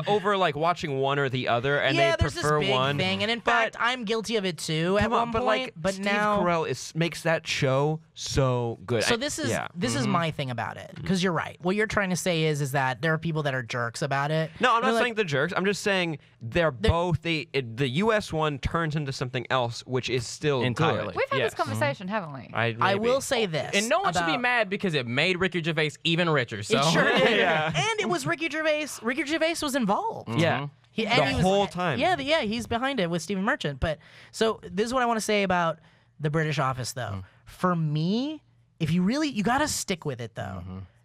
over like watching one or the other, and yeah, they there's prefer this big one. thing, and in but- fact, I'm guilty of it too at Come one on, point. but like but Steve now, Carell makes that show so good. so this is my thing about it, because you're right. What you're trying to say is that there are people that are jerks about it. No, I'm They're not like, saying the jerks. I'm just saying they're both the U.S. one turns into something else, which is still Entirely. good. We've had Yes. this conversation, haven't we? I maybe. will say this, And no one should be about- mad because it made Ricky Gervais even richer. So It sure did. Yeah. And it was Ricky Gervais. Ricky Gervais was involved. Yeah. And The he was- whole time. Yeah, he's behind it with Stephen Merchant. But so this is what I want to say about the British Office, though. For me, if you got to stick with it, though.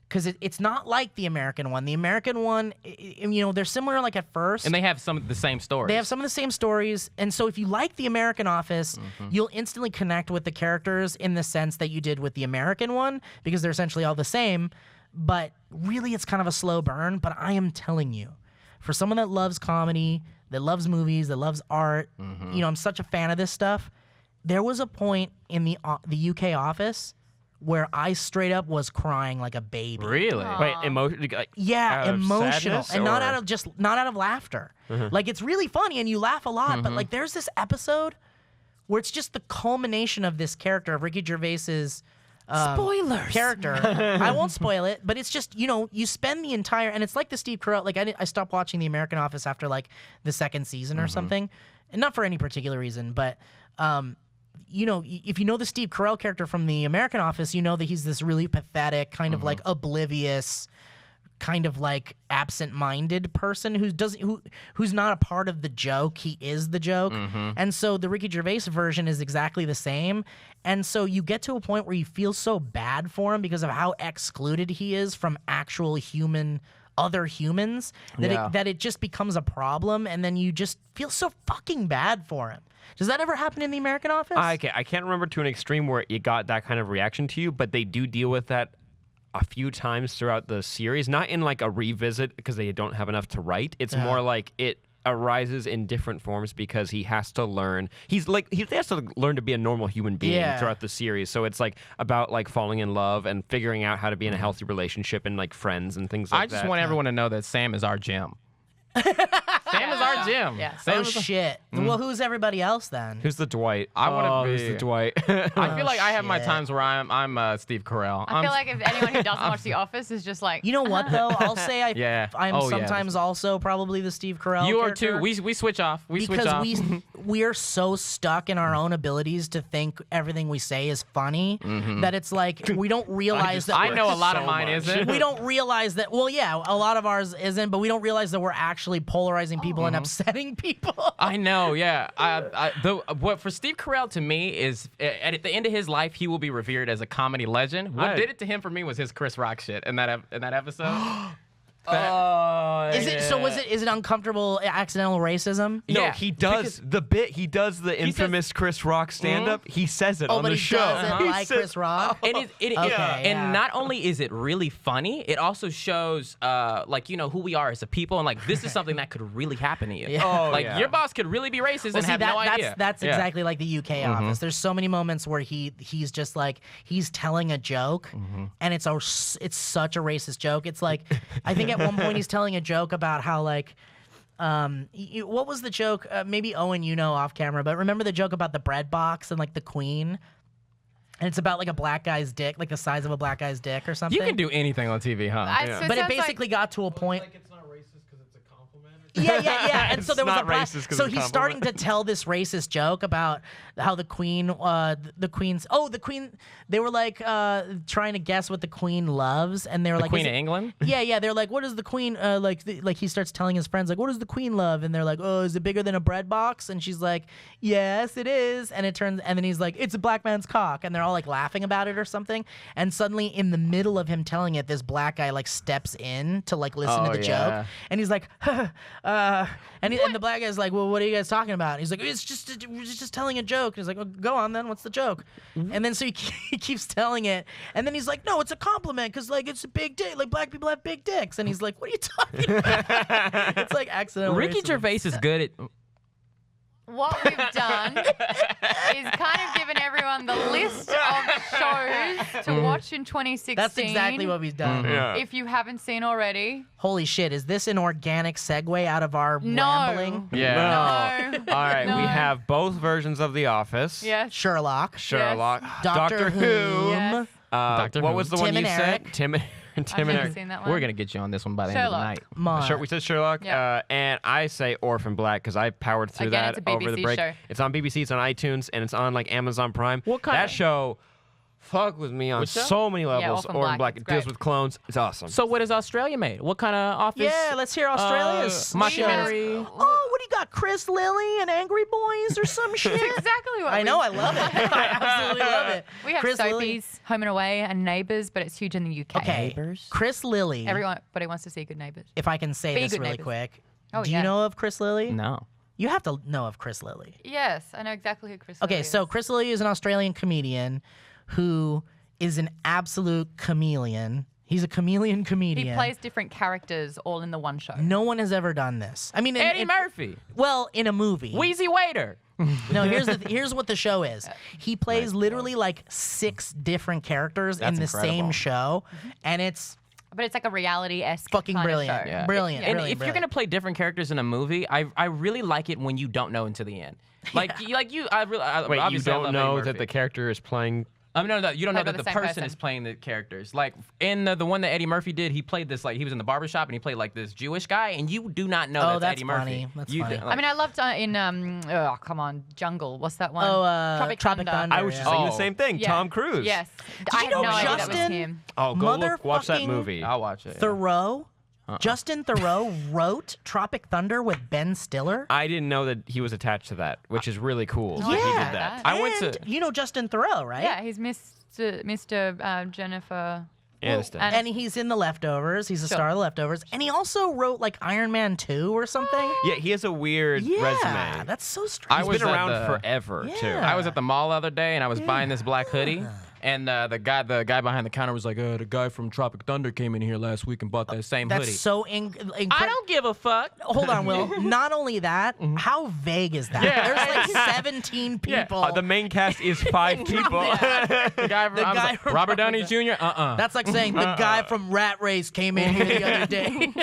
Because it's not like the American one. The American one, they're similar like at first. and they have some of the same stories. They have some of the same stories. And so if you like the American Office, you'll instantly connect with the characters in the sense that you did with the American one, because they're essentially all the same. But really, it's kind of a slow burn. But I am telling you, for someone that loves comedy, that loves movies, that loves art, I'm such a fan of this stuff. There was a point in the UK Office where I straight up was crying like a baby. Really? Wait, emotion? Yeah, out of emotional, sadness, and not or- out of laughter. Like it's really funny and you laugh a lot, but like there's this episode where it's just the culmination of this character of Ricky Gervais's Spoilers. character. I won't spoil it, but it's just you spend the entire, and it's like the Steve Carell. Like I stopped watching The American Office after like the second season or something, and not for any particular reason, but. If you know the Steve Carell character from The American Office, you know that he's this really pathetic, kind of like oblivious, kind of like absent-minded person who's not a part of the joke. He is the joke. And so the Ricky Gervais version is exactly the same. And so you get to a point where you feel so bad for him because of how excluded he is from actual other humans that it just becomes a problem, and then you just feel so fucking bad for him. Does that ever happen in The American Office? I can't remember to an extreme where it got that kind of reaction to you, but they do deal with that a few times throughout the series. Not in like a revisit because they don't have enough to write. It's more like it arises in different forms because he has to learn. He has to learn to be a normal human being throughout the series. So it's like about like falling in love and figuring out how to be in a healthy relationship and like friends and things like that. I just want everyone to know that Sam is our gem. Sam is our Jim. Yeah. Sam Oh is shit. Well, who's everybody else then? Who's the Dwight? I wanna Who's be- the Dwight? I feel like I have my shit. times where I'm Steve Carell. I feel like if anyone who doesn't watch The Office is just like, You know what though? I'll say Yeah. I'm Oh, yeah. sometimes also probably the Steve Carell. you are character. too. We switch off. We switch Because off. we are so stuck in our own abilities to think everything we say is funny that it's like we don't realize that I we're- know a lot of so mine much. isn't. we don't realize that. Well, yeah, a lot of ours isn't, but we don't realize that we're actually polarizing people and upsetting people. I know, yeah. What for Steve Carell to me is at the end of his life, he will be revered as a comedy legend. What did it to him for me was his Chris Rock shit in that episode. Is it so? Is it uncomfortable accidental racism? No, Yeah, he does the bit. He does the infamous Chris Rock stand-up. He says it Oh, on but the he show. doesn't He like says- Chris Rock. And Okay, and not only is it really funny, it also shows who we are as a people, and like this is something that could really happen to you. Yeah. Oh, like yeah. your boss could really be racist Well, and see, have no idea. That's Yeah. exactly like the UK office. There's so many moments where he's just like he's telling a joke, and it's such a racist joke. It's like I think at one point he's telling a joke about how like. What was the joke? Maybe Owen, you know, off camera, but remember the joke about the bread box and like the queen? And it's about like a black guy's dick, like the size of a black guy's dick or something. You can do anything on TV, huh? So But it sounds basically got to a point. Like it's not racist because it's a compliment. Yeah. And so It's there was a not black. racist 'cause So it's a he's starting to compliment. tell this racist joke about how the queen, they were like trying to guess what the queen loves, and they were like, Queen is of it- England? Yeah. They're like, what does the queen like? Like he starts telling his friends like, what does the queen love? And they're like, oh, is it bigger than a bread box? And she's like, yes, it is. And then he's like, it's a black man's cock, and they're all like laughing about it or something. And suddenly, in the middle of him telling it, this black guy like steps in to like listen to Oh, the yeah. joke, and he's like, and the black guy's like, well, what are you guys talking about? And he's like, we're just telling a joke. And he's like, oh, go on then, what's the joke? And then so he keeps telling it, and then he's like, no, it's a compliment because like it's a big dick, like black people have big dicks. And he's like, what are you talking about? It's like accidental Ricky racism. Gervais is good at. what we've done is kind of given everyone the list of shows to watch in 2016. That's exactly what we've done. Yeah. If you haven't seen already, Holy shit, is this an organic segue out of our rambling? Yeah. no. All right, No. we have both versions of The Office. Yes. Sherlock. Sherlock, Doctor Who. Yes. Doctor what Who. was the Tim one and you Eric. said? Tim and I've Eric. never seen that one. We're gonna get you on this one by the end of the Sherlock. night. Mon. Sure, we said Sherlock, Yeah. and I say Orphan Black because I powered through Again, that it's a over the BBC break. show. It's on BBC, it's on iTunes, and it's on like Amazon Prime. What kind that of- show fuck with me on Which show? so many levels. Orphan Black, It it's deals great. with clones. It's awesome. So what is Australia made? What kind of office? Yeah, let's hear Australia's shows. mockumentary. Oh, what do you got? Chris Lilly and Angry Boys or some shit? That's exactly what I know, I love it. I absolutely love it. we have. Chris Lilly. Soapies, Home and Away, and Neighbours, but it's huge in the UK. Okay, Neighbours? Chris Lilly. Everybody wants to see Good Neighbours. If I can say Be this Good really Neighbours. quick. Oh, Do you yeah. know of Chris Lilly? No. You have to know of Chris Lilly. Yes, I know exactly who Chris. Okay, Lilly so is. Chris Lilly is an Australian comedian who is an absolute chameleon. He's a chameleon he comedian. plays different characters all in the one show. No one has ever done this. I mean, Eddie Murphy. Well, in a movie. Wheezy Waiter. No, here's what the show is. He plays literally like 6 different characters That's in the incredible. same show, and it's But it's like a reality-esque fucking kind brilliant. Of show. Yeah. Brilliant. And brilliant, if you're gonna play different characters in a movie, I really like it when you don't know until the end. Like I Wait, you obviously I don't love know Eddie that the Murphy. character is playing. No, you don't know Played by that the the same person person. is playing the characters. Like in the one that Eddie Murphy did, he played this like he was in the barbershop and he played like this Jewish guy, and you do not know Oh, that's that's Eddie funny. Murphy. That's You funny. do- I mean, I loved Jungle. What's that one? Tropic Thunder. I was just Yeah. saying the Oh. same thing. Yeah. Tom Cruise. Yes. you I had know no idea that was Justin- him. Oh, watch that Motherfucking movie. I'll watch it. yeah. Thoreau. Justin Thoreau wrote Tropic Thunder with Ben Stiller. I didn't know that he was attached to that, which is really cool. Oh, that he yeah. did that. I went And to- you know Justin Thoreau, right? Yeah, he's Mr. Jennifer. Aniston. and- And he's in The Leftovers. He's a Sure. star of The Leftovers. And he also wrote like Iron Man 2 or something. Yeah, he has a weird Yeah, resume. that's so strange. I He's was been at around the- forever too. Yeah. I was at the mall the other day and I was buying this black hoodie. And the guy behind the counter was like, the guy from Tropic Thunder came in here last week and bought that same That's hoodie. so I don't give a fuck. Hold on, Will. Not only that, how vague is that? Yeah. There's like 17 people. The main cast is 5 people. The guy from, The I was guy like, from Robert Downey Jr. That's like saying the guy from Rat Race came in here the other day.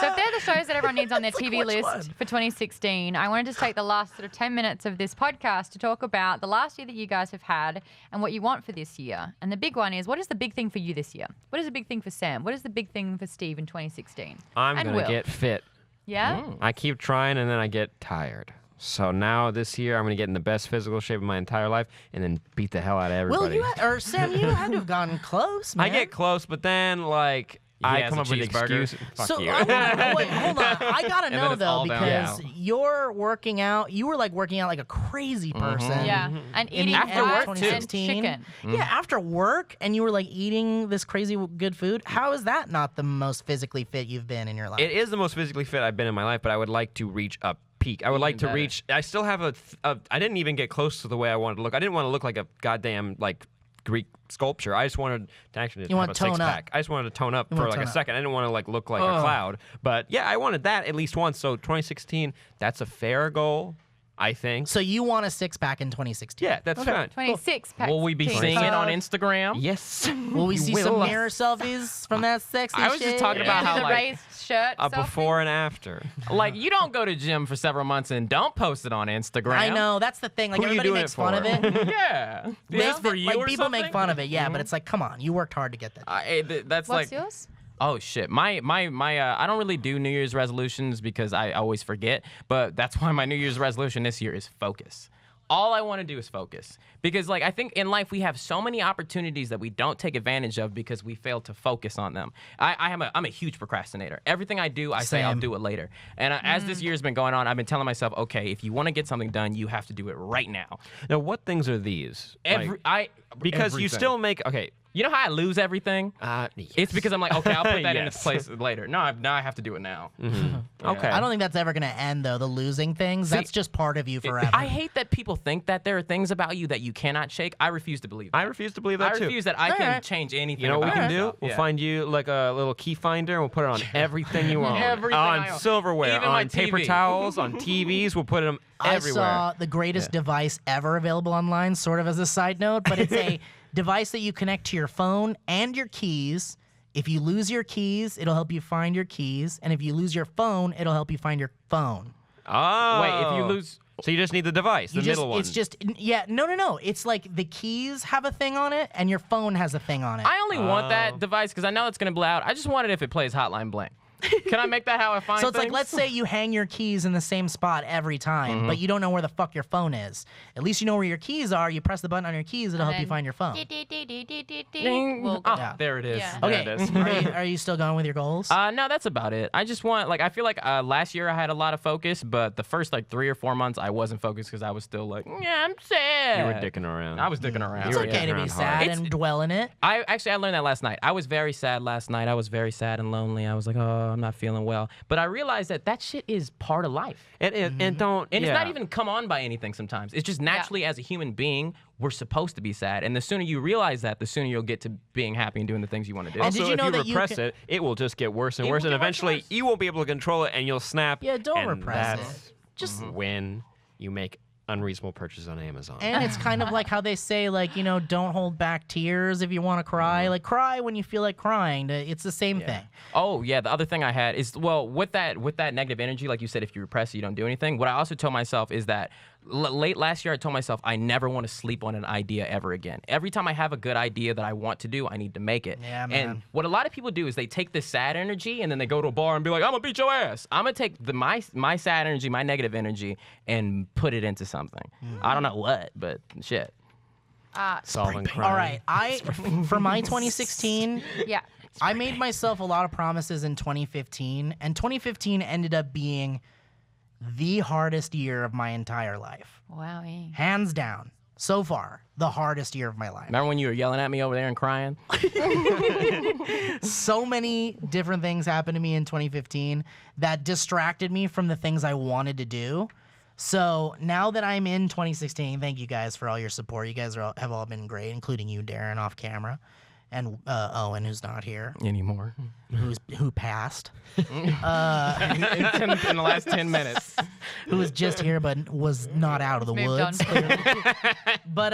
So if they're the shows that everyone needs on their TV which list one? for 2016, I wanted to take the last sort of 10 minutes of this podcast to talk about the last year that you guys have had and what you want for this year. And the big one is, what is the big thing for you this year? What is the big thing for Sam? What is the big thing for Steve in 2016? I'm And going to Will. get fit. Yeah? I keep trying and then I get tired. So now this year I'm going to get in the best physical shape of my entire life and then beat the hell out of Will, everybody. or Sam, you had to have gotten close, man. I get close, but then like I has come a up with cheeseburger. excuses. Fuck So you. wait, hold on. I gotta then know it's though all because downhill. you're working out. You were like working out like a crazy person. Yeah. And In eating the After rice work, and too. 2016. chicken. Yeah, after work, and you were like eating this crazy good food. How is that not the most physically fit you've been in your life? It is the most physically fit I've been in my life, but I would like to reach a peak. I would like to better. reach. I still have I didn't even get close to the way I wanted to look. I didn't want to look like a goddamn like Greek sculpture. I just wanted to actually You have want a to tone six up. pack. I just wanted to tone up You for want like to a tone up. second. I didn't want to like look like a cloud. But yeah, I wanted that at least once. So 2016, that's a fair goal, I think. So you want a six pack in 2016? Yeah, that's fine. 26 packs. Will we be of seeing it on cheese. Instagram? Yes. Will we see some will. mirror selfies from that sexy I was just shit? talking about Yeah, how the like raised shirt. A selfie. before and after. like you don't go to gym for several months and don't post it on Instagram. I know that's the thing. Like Who are you everybody doing makes it fun of for? it. Yeah. They- This for you like or people something? make fun of it, yeah, but it's like, come on, you worked hard to get that. That's What's like yours? Oh shit. My I don't really do New Year's resolutions because I always forget, but that's why my New Year's resolution this year is focus. All I want to do is focus. Because like I think in life we have so many opportunities that we don't take advantage of because we fail to focus on them. I'm a huge procrastinator. Everything I do, I say I'll Same. do it later. And as this year's been going on, I've been telling myself, okay, if you want to get something done, you have to do it right now. Now, what things are these? Like, because you everything. still make okay. You know how I lose everything? Yes. It's because I'm like, okay, I'll put that in its Yes. place later. No, now I have to do it now. Okay. I don't think that's ever gonna end though. The losing things, that's just part of you forever. I hate that people think that there are things about you that you cannot shake. I refuse to believe that. I refuse to believe that I too. refuse that I can Alright. change anything. You know what we about can do? myself. We'll Yeah. find you like a little key finder and we'll put it on everything you own. Everything I on own. silverware, Even my on paper TV. towels, on TVs. We'll put them I everywhere. saw the greatest device ever available online, sort of as a side note, but it's a device that you connect to your phone and your keys. If you lose your keys, it'll help you find your keys, and if you lose your phone, it'll help you find your phone. Oh. Wait, if you lose. So you just need the device, the You just, middle one. It's just no. It's like the keys have a thing on it, and your phone has a thing on it. I only want that device because I know it's going to blow out. I just want it if it plays Hotline Bling. Can I make that how I find So it's like, things? let's say you hang your keys in the same spot every time, but you don't know where the fuck your phone is. At least you know where your keys are. You press the button on your keys, it'll help you then- find your phone. Ding. We'll Oh, Yeah. there it is. Yeah. There Okay, it is. are you still going with your goals? No, that's about it. I just want, like, I feel like last year I had a lot of focus, but the first, like, 3 or 4 months I wasn't focused because I was still like, yeah, I'm sad. you were dicking around. I was dicking around. It's were okay to around be hard. sad It's- and dwell in it. I learned that last night. I was very sad last night. I was very sad and lonely. I was like, oh, I'm not feeling well. But I realized that shit is part of life. And don't. And yeah. it's not even come on by anything sometimes. It's just naturally as a human being, we're supposed to be sad. And the sooner you realize that, the sooner you'll get to being happy and doing the things you want to do. And Also, did you know if you that you repress can- it, it will just get worse and It worse, will and get worse and eventually worse. you won't be able to control it, and you'll snap. Yeah, don't and repress that's it. Just when you make unreasonable purchases on Amazon. and it's kind of like how they say, like, don't hold back tears if you want to cry. Like, cry when you feel like crying. It's the same thing. Oh yeah, the other thing I had is, well, with that negative energy, like you said, if you repress it, you don't do anything. What I also told myself is that late last year I told myself I never want to sleep on an idea ever again. Every time I have a good idea that I want to do, I need to make it. Yeah, man. And what a lot of people do is they take this sad energy and then they go to a bar and be like, I'm gonna beat your ass. I'm gonna take my sad energy, my negative energy, and put it into something. I don't know what, but shit. Solving crime. All right, for my 2016, Yeah. I made myself a lot of promises in 2015, and 2015 ended up being the hardest year of my entire life. Wow. Hands down. So far, the hardest year of my life. Remember when you were yelling at me over there and crying? So many different things happened to me in 2015 that distracted me from the things I wanted to do. So now that I'm in 2016, thank you guys for all your support. You guys have all been great, including you, Darren, off camera, and Owen, who's not here, Anymore. who passed, in the last 10 minutes. who was just here but was not out of the Moved woods. on. But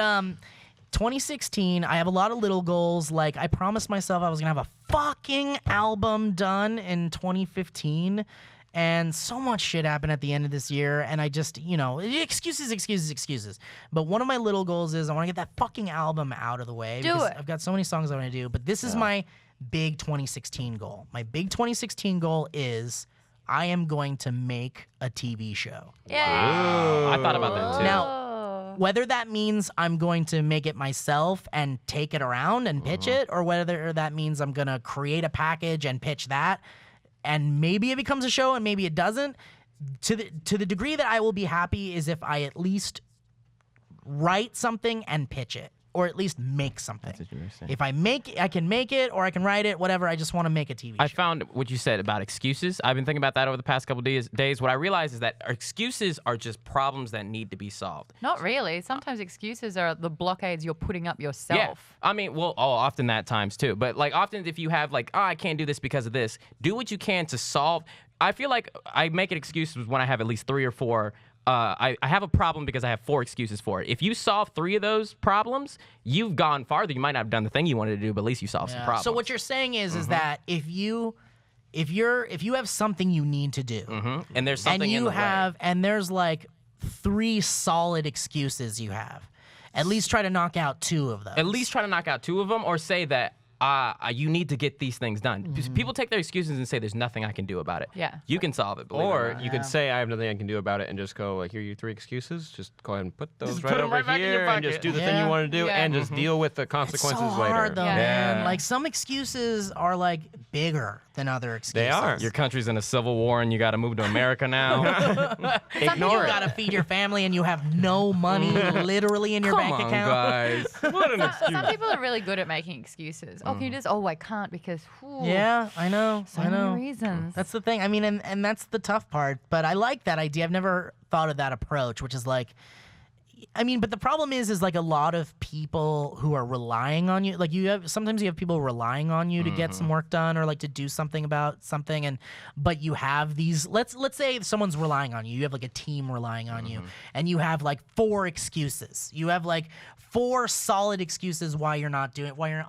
2016, I have a lot of little goals. Like, I promised myself I was going to have a fucking album done in 2015. And so much shit happened at the end of this year. And I just, excuses. But one of my little goals is I want to get that fucking album out of the way. Do it. I've got so many songs I want to do. But this is my big 2016 goal. My big 2016 goal is I am going to make a TV show. Yeah. I thought about that too. Now, whether that means I'm going to make it myself and take it around and pitch it, or whether that means I'm going to create a package and pitch that, and maybe it becomes a show and maybe it doesn't, to the degree that I will be happy is if I at least write something and pitch it, or at least make something. That's interesting. If I can make it, or I can write it, whatever. I just want to make a TV show. I found what you said about excuses. I've been thinking about that over the past couple days. What I realized is that our excuses are just problems that need to be solved. Not really. Sometimes excuses are the blockades you're putting up yourself. Yeah. I mean, often that times too. But like often if you have like, I can't do this because of this, do what you can to solve. I feel like I make an excuse when I have at least 3 or 4. I have a problem because I have 4 excuses for it. If you solve 3 of those problems, you've gone farther. You might not have done the thing you wanted to do, but at least you solved some problems. So what you're saying is that if you have something you need to do, and there's something in the way. And there's like 3 solid excuses you have, at least try to knock out 2 of those. At least try to knock out 2 of them, or say that you need to get these things done. Because people take their excuses and say there's nothing I can do about it. Yeah. You can solve it. believe it Or not. you could say I have nothing I can do about it and just go like, here are your 3 excuses. Just go ahead and put those Just right put 'em over right back in your here and just pocket. do the thing Yeah. you want to do Yeah. and just deal with the It's consequences so hard later. though, Yeah. man. Like some excuses are like bigger than other excuses. They are. Your country's in a civil war and you got to move to America now. Ignore it. You gotta feed your family and you have no money literally in your Come bank on, account. guys. What an excuse. Some people are really good at making excuses. Oh, can you just? Oh, I can't because. Whew, Yeah, I know. So I know. many reasons. That's the thing. I mean, and that's the tough part. But I like that idea. I've never thought of that approach, which is like, I mean, but the problem is like a lot of people who are relying on you. Like sometimes you have people relying on you to get some work done or like to do something about something. But you have these. Let's say someone's relying on you. You have like a team relying on you, and you have like 4 excuses. You have like 4 solid excuses why you're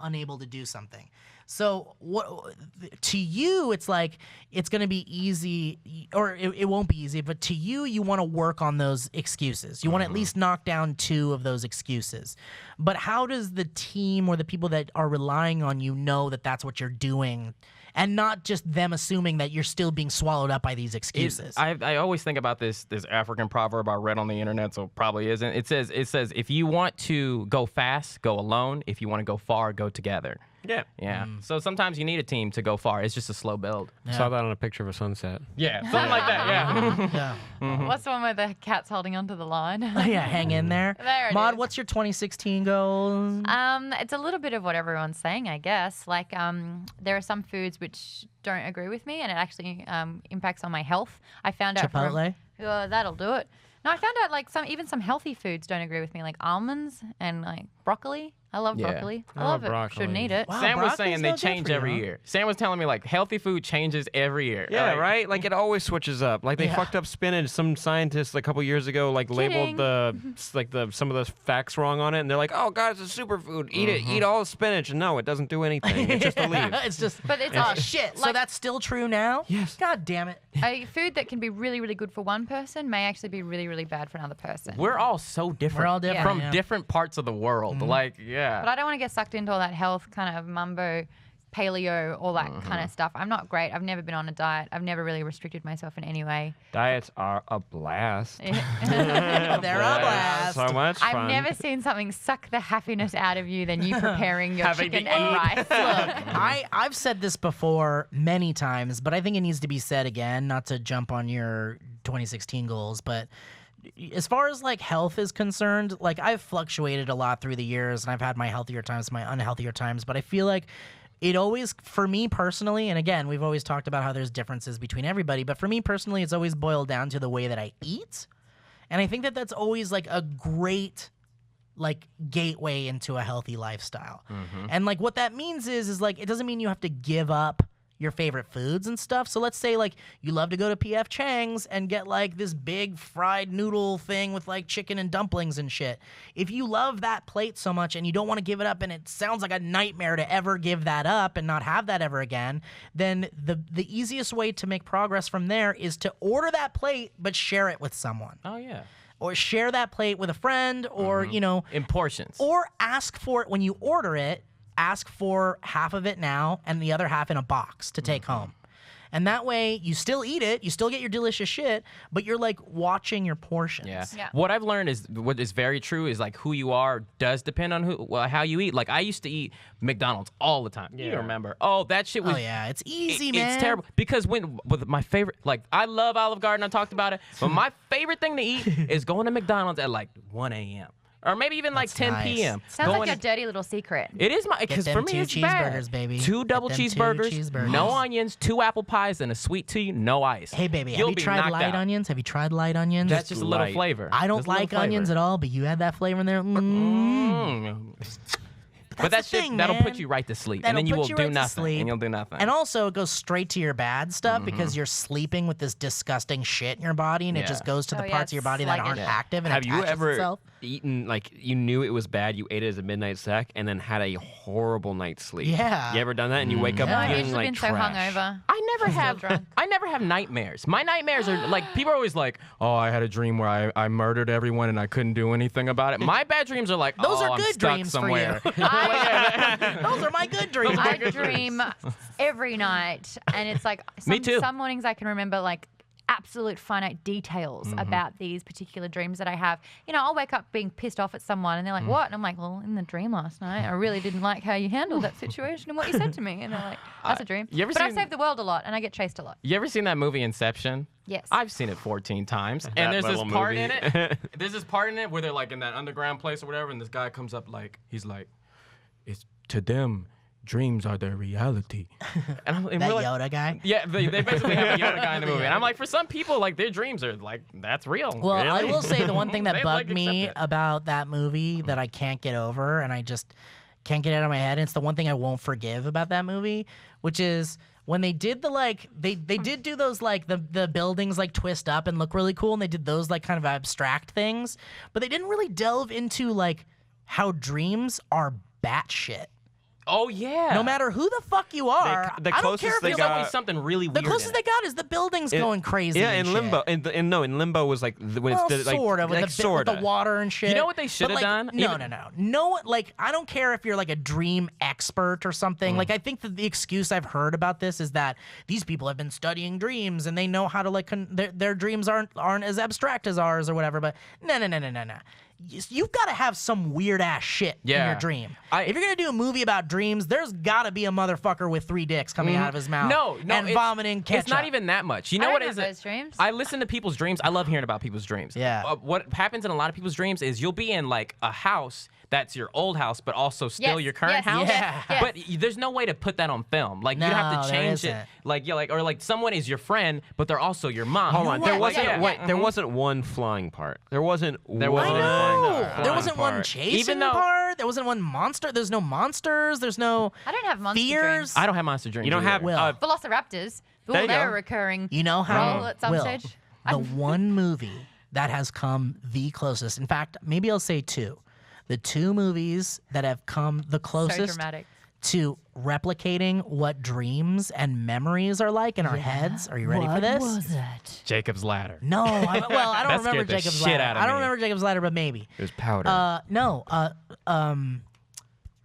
unable to do something. So what to you, it's like it's going to be easy, or it won't be easy, but to you, you want to work on those excuses. You want to at least knock down 2 of those excuses. But how does the team or the people that are relying on you know that that's what you're doing, and not just them assuming that you're still being swallowed up by these excuses? I always think about this African proverb I read on the internet, so it probably isn't. It says if you want to go fast, go alone. If you want to go far, go together. Yeah. Yeah. So sometimes you need a team to go far. It's just a slow build. Saw that on a picture of a sunset. Yeah, something like that. Yeah. Yeah. What's the one where the cat's holding onto the line? Yeah, hang in there. There it Maud, is. what's your 2016 goals? It's a little bit of what everyone's saying, I guess. Like, there are some foods which don't agree with me, and it actually impacts on my health. I found out Chipotle? that'll do it. No, I found out like some healthy foods don't agree with me, like almonds and like broccoli. I love Yeah. broccoli. I I love love it. Shouldn't broccoli. eat it. Wow, Sam was broccoli's saying no they good change for you, every huh? year. Sam was telling me like healthy food changes every year. Yeah, Like, right? Like it always switches up. Like they Yeah. fucked up spinach. Some scientists a couple years ago like Kidding. labeled some of the facts wrong on it, and they're like, "Oh God, it's a superfood. Eat it. Eat all the spinach." And no, it doesn't do anything. It's just a leaf. It's just. But it's Oh shit! So like- that's still true now? Yes. God damn it! A food that can be really, really good for one person may actually be really, really bad for another person. We're all so different. We're all different, from yeah. different parts of the world. Like, yeah. But I don't want to get sucked into all that health kind of mumbo, paleo, all that kind of stuff. I'm not great. I've never been on a diet. I've never really restricted myself in any way. Diets are a blast. They're a blast. So much fun. I've never seen something suck the happiness out of you than you preparing your Having to chicken and rice. Look, I've said this before many times, but I think it needs to be said again, not to jump on your 2016 goals, but as far as like health is concerned, like I've fluctuated a lot through the years, and I've had my healthier times, my unhealthier times, but I feel like it always, for me personally, and again, we've always talked about how there's differences between everybody, but for me personally, it's always boiled down to the way that I eat. And I think that that's always like a great like gateway into a healthy lifestyle. And like what that means is like it doesn't mean you have to give up your favorite foods and stuff. So let's say like you love to go to PF Chang's and get like this big fried noodle thing with like chicken and dumplings and shit. If you love that plate so much and you don't want to give it up and it sounds like a nightmare to ever give that up and not have that ever again, then the easiest way to make progress from there is to order that plate but share it with someone. Oh yeah. Or share that plate with a friend or, you know, In portions. or ask for it when you order it. Ask for half of it now and the other half in a box to take home. And that way you still eat it, you still get your delicious shit, but you're like watching your portions. Yeah. What I've learned is what is very true is like who you are does depend on how you eat. Like I used to eat McDonald's all the time. You Yeah. remember? Oh, that shit was. Oh yeah, it's easy, man. It's terrible because with my favorite, like I love Olive Garden. I talked about it, but my favorite thing to eat is going to McDonald's at like 1 a.m. or maybe even like That's 10 nice. p.m. Sounds Going like your in- dirty little secret. It is my Get because them for me two it's cheeseburgers, bad. baby. Two double Get them two cheeseburgers, no onions, 2 apple pies, and a sweet tea, no ice. Hey baby, You'll have you be tried knocked light out. onions? Have you tried light onions? That's just a little light. flavor. I don't Just a little like onions flavor. at all, but you had that flavor in there. But That's that the shit thing, that'll man. put you right to sleep, That'll and then you put will you do right to nothing, sleep. and you'll do nothing. And also, it goes straight to your bad stuff because you're sleeping with this disgusting shit in your body, and it Yeah. just goes to the Oh, yeah, parts of your body that sluggish. aren't Yeah. active and Have you attaches ever itself. eaten like you knew it was bad, you ate it as a midnight snack, and then had a horrible night's sleep? Yeah. You ever done that? And you wake up No, I've feeling usually like been so trash. hungover. I never have nightmares. My nightmares are like people are always like, "Oh, I had a dream where I murdered everyone and I couldn't do anything about it." My bad dreams are like, Those "Oh, are I'm good stuck dreams somewhere." for you. Those are my good dreams. I dream every night, and it's like Me too. some mornings I can remember like absolute finite details about these particular dreams that I have. You know, I'll wake up being pissed off at someone, and they're like, "What?" And I'm like, "Well, in the dream last night, I really didn't like how you handled that situation and what you said to me." And they're like, "That's a dream." you ever But I seen- save the world a lot, and I get chased a lot. You ever seen that movie Inception? Yes. I've seen it 14 times. That And there's this little part movie. in it. There's this part in it where they're like in that underground place or whatever, and this guy comes up like he's like, "It's to them, dreams are their reality." And That we're like, Yoda guy. yeah, they basically have a Yoda guy in the movie, and I'm like, for some people, like their dreams are like that's real. Well, I Really? will say the one thing that They, bugged like, me accept it. about that movie that I can't get over, and I just can't get it out of my head. And it's the one thing I won't forgive about that movie, which is when they did the like they did do those like the buildings like twist up and look really cool, and they did those like kind of abstract things, but they didn't really delve into like how dreams are batshit. Oh yeah. No matter who the fuck you are, the I don't closest care if they you're there's got- always something really the weird. closest in they it. got is the buildings going crazy. Yeah, and in Limbo. shit. In Limbo was like when Well, it's like sort of with, like the, with the sorta. water and shit. You know what they But, should have like, done? No, Even- no. Like, I don't care if you're like a dream expert or something. Like, I think that the excuse I've heard about this is that these people have been studying dreams and they know how to like their dreams aren't as abstract as ours or whatever. But no. You've got to have some weird ass shit in Yeah. your dream. I- If you're gonna do a movie about dreams, there's got to be a motherfucker with 3 dicks coming out of his mouth. No, and it's, vomiting ketchup. It's not even that much. You know I what don't is have it? those dreams. I listen to people's dreams. I love hearing about people's dreams. Yeah. What happens in a lot of people's dreams is you'll be in like a house that's your old house, but also still Yes, your current yes, house. yes, yes. But there's no way to put that on film. Like you have No, to there change it. isn't. Like you're like, or like someone is your friend, but they're also your mom. Hold on, there what? wasn't Yeah. wait, there wasn't one flying part. There wasn't. There one wasn't I a know. flying There wasn't one part. chasing Even though- part. There wasn't one monster. There's no monsters. There's no I don't have monster fears. dreams. I don't have monster dreams. You don't either. have. Will. Velociraptors. There Well, you they're go. a recurring You know how role at some Will, stage. the one movie that has come the closest. In fact, maybe I'll say 2. The 2 movies that have come the So closest dramatic. to replicating what dreams and memories are like in our heads. Are you ready for this? it? Jacob's Ladder. No, I don't That remember scared the Jacob's shit Ladder. out of I don't me. remember Jacob's Ladder, but maybe. It was powder. No.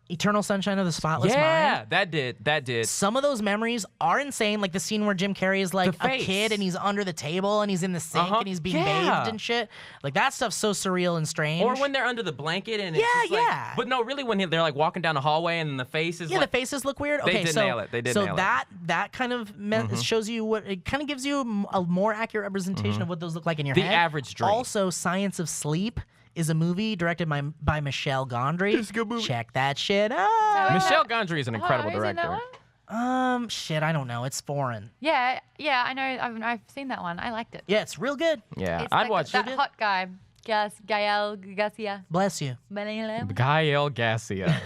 Eternal Sunshine of the Spotless Yeah, Mind. that did. Some of those memories are insane, like the scene where Jim Carrey is like The a face. kid and he's under the table and he's in the sink Uh-huh. and he's being Yeah. bathed and shit. Like that stuff's so surreal and strange. Or when they're under the blanket and it's Yeah, just like, yeah. But no, really when they're like walking down the hallway and the face is yeah, like, the faces look weird. They Okay, did so nail it. They did so nail it. that kind of shows you what it kind of gives you a more accurate representation of what those look like in your The head. average dream. Also, Science of Sleep is a movie directed by Michelle Gondry. It's a good movie. Check that shit out. Michelle Gondry is an incredible Oh, have you seen that director. one? Shit, I don't know. It's foreign. Yeah, I know. I've seen that one. I liked it. Yeah, it's real good. Yeah, It's I'd like watch that it. hot guy. Gael Garcia. Bless you. Gael Garcia.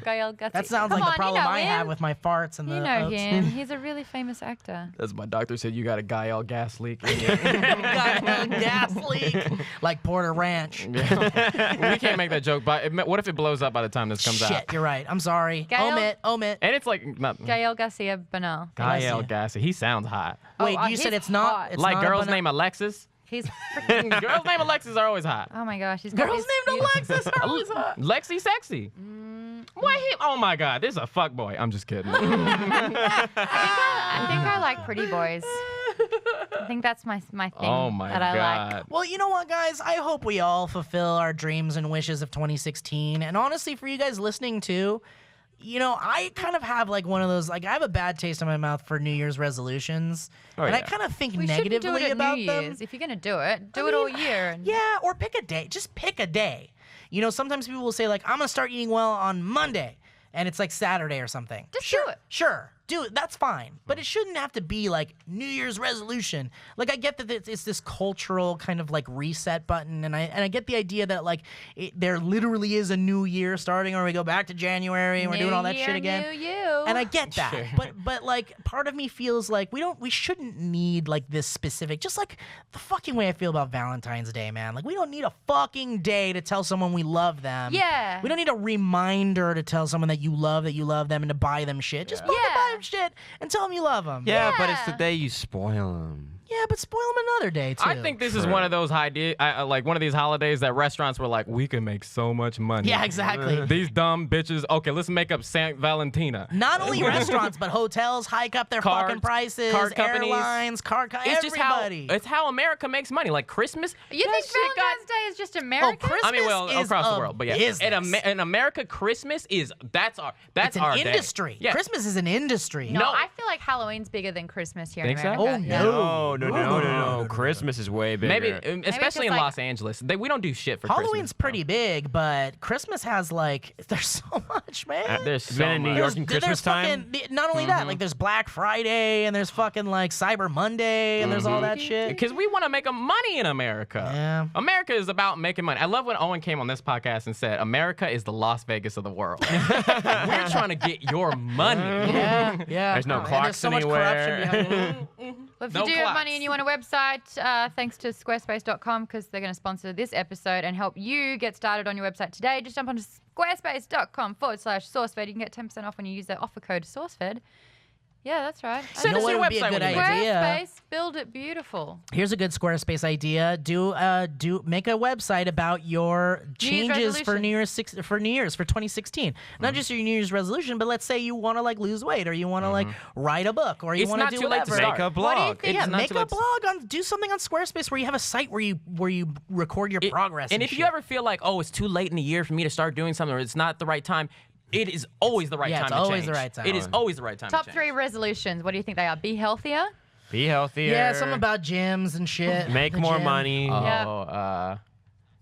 Gael Garcia. That sounds Come like on, the problem you know I him. have with my farts and the You know oats. him. He's a really famous actor. As my doctor said, you got a Gael gas leak in you. Got a gas leak, like Porter Ranch. We can't make that joke, but what if it blows up by the time this comes Shit, out? you're right. I'm sorry. Gael- Omit. And it's like not Gael Garcia Bernal. Gael you. Garcia. He sounds hot. Wait, Oh, you said he's it's not. hot. It's Like not a girls banana- named Alexis. He's freaking. Girls named Alexis are always hot. Oh my gosh, he's got Girls this named beautiful- Alexis are always hot. Lexi sexy. What he? Oh my God, this is a fuck boy. I'm just kidding. I think I like pretty boys. I think that's my thing Oh my that I like. God. Well, you know what, guys? I hope we all fulfill our dreams and wishes of 2016. And honestly, for you guys listening too, you know, I kind of have like one of those, like, I have a bad taste in my mouth for New Year's resolutions. Oh, and I yeah. kind of think We shouldn't do negatively it at about New them. Year's. If you're gonna do it, do I it all mean, year. And Yeah, or pick a day. Just pick a day. You know, sometimes people will say, like, I'm going to start eating well on Monday. And it's like Saturday or something. Just sure, do it. Sure. Do it. That's fine. But it shouldn't have to be like New Year's resolution. Like, I get that it's this cultural kind of like reset button. And I get the idea that like there literally is a new year starting, or we go back to January and we're doing all that shit again. New you. And I get that, but like part of me feels like we shouldn't need like this specific, just like the fucking way I feel about Valentine's Day, man. Like we don't need a fucking day to tell someone we love them. Yeah. We don't need a reminder to tell someone that you love them and to buy them shit. Just fucking buy them shit and tell them you love them. Yeah, but it's Yeah. the day you spoil them. Yeah, but spoil them another day too. I think this is one of those like one of these holidays that restaurants were like, we can make so much money. Yeah, exactly. These dumb bitches. Okay, let's make up Saint Valentina. Not only restaurants, but hotels hike up their Cars, fucking prices. car companies. Airlines, It's just how everybody. it's how America makes money. Like Christmas. You that think shit got- Valentine's Day is just American? Christmas I mean, well, is across the a world, but yeah, business. in America, Christmas is that's It's our an day. industry. Yeah. Christmas is an industry. No, No. I feel like Halloween's bigger than Christmas here Think in so? America. Oh, Yeah. no. No. Christmas is way bigger. Maybe, especially in like- Los Angeles, we don't do shit for Halloween's Christmas. pretty big, but Christmas has like there's so much, man. There's Been so in New much. York in Christmas time. Not only that, like there's Black Friday and there's fucking like Cyber Monday and there's all that shit. Because we want to make money in America. Yeah. America is about making money. I love when Owen came on this podcast and said, America is the Las Vegas of the world. We're trying to get your money. Yeah, yeah. There's no And clocks there's so much anywhere. corruption behind it. Well, if No you do have clocks. money and you want a website, thanks to squarespace.com because they're going to sponsor this episode and help you get started on your website today. Just jump onto squarespace.com/SourceFed. You can get 10% off when you use their offer code SourceFed. Yeah, that's right. You Send know us what your would be a website good when you idea? Squarespace, build it beautiful. Here's a good Squarespace idea. Make a website about your changes for New Year's for 2016. Not just your New Year's resolution, but let's say you want to like lose weight, or you want to like write a book, or you It's want to not do too late to whatever. start. Make a What do you blog. think? Yeah, It's not make too a late to- blog do something on Squarespace where you have a site where you record your progress. And if shit. you ever feel like, oh, it's too late in the year for me to start doing something, or it's not the right time, it is always the right Yeah, time it's to always change. the right time. It is always the right time Top to change. 3 resolutions. What do you think they are? Be healthier. Be healthier. yeah, something about gyms and shit. Make the more gym. money. Yeah.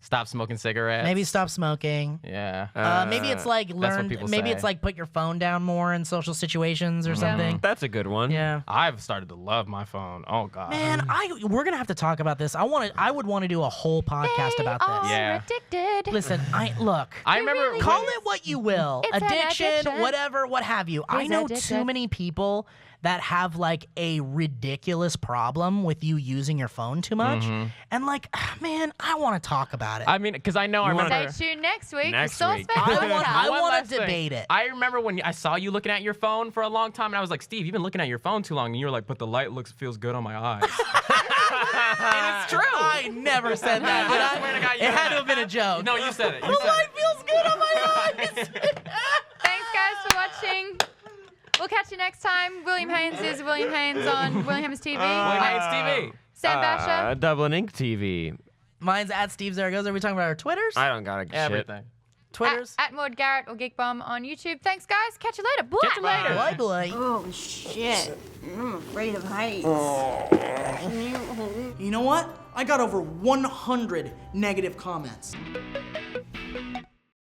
Stop smoking cigarettes. Maybe stop smoking. Yeah. Maybe it's like what people Maybe say. it's like put your phone down more in social situations or something. That's a good one. Yeah. I've started to love my phone. Oh God. Man, we're gonna have to talk about this. I would want to do a whole podcast They about are this. Yeah. addicted. Listen, look. I remember really when- Call it what you will. It's an addiction. Whatever, what have you. I It's know addictive. too many people that have like a ridiculous problem with you using your phone too much. And like, man, I want to talk about it. I mean, because I know I You wanna- remember. Stay tuned next week. Next for week. SourceFed I Podcast. want last to thing. debate it. I remember when I saw you looking at your phone for a long time, and I was like, Steve, you've been looking at your phone too long, and you were like, but the light feels good on my eyes. And it's true. I never said that. Did I? swear to God, you It had said to have been a joke. No, you said it. You The said light it. feels good on my eyes. Thanks, guys, for watching. We'll catch you next time. William Haynes is William Haynes on William Haynes TV. William Haynes TV. Sam Basher. Dublin Inc. TV. Mine's at Steve Zaragoza. Are we talking about our Twitters? I don't got a shit. Everything. Twitters? At Maud Garrett or Geek Bomb on YouTube. Thanks, guys. Catch you later. Bye. Catch you later. Bye, boy. Oh shit. I'm afraid of heights. You know what? I got over 100 negative comments.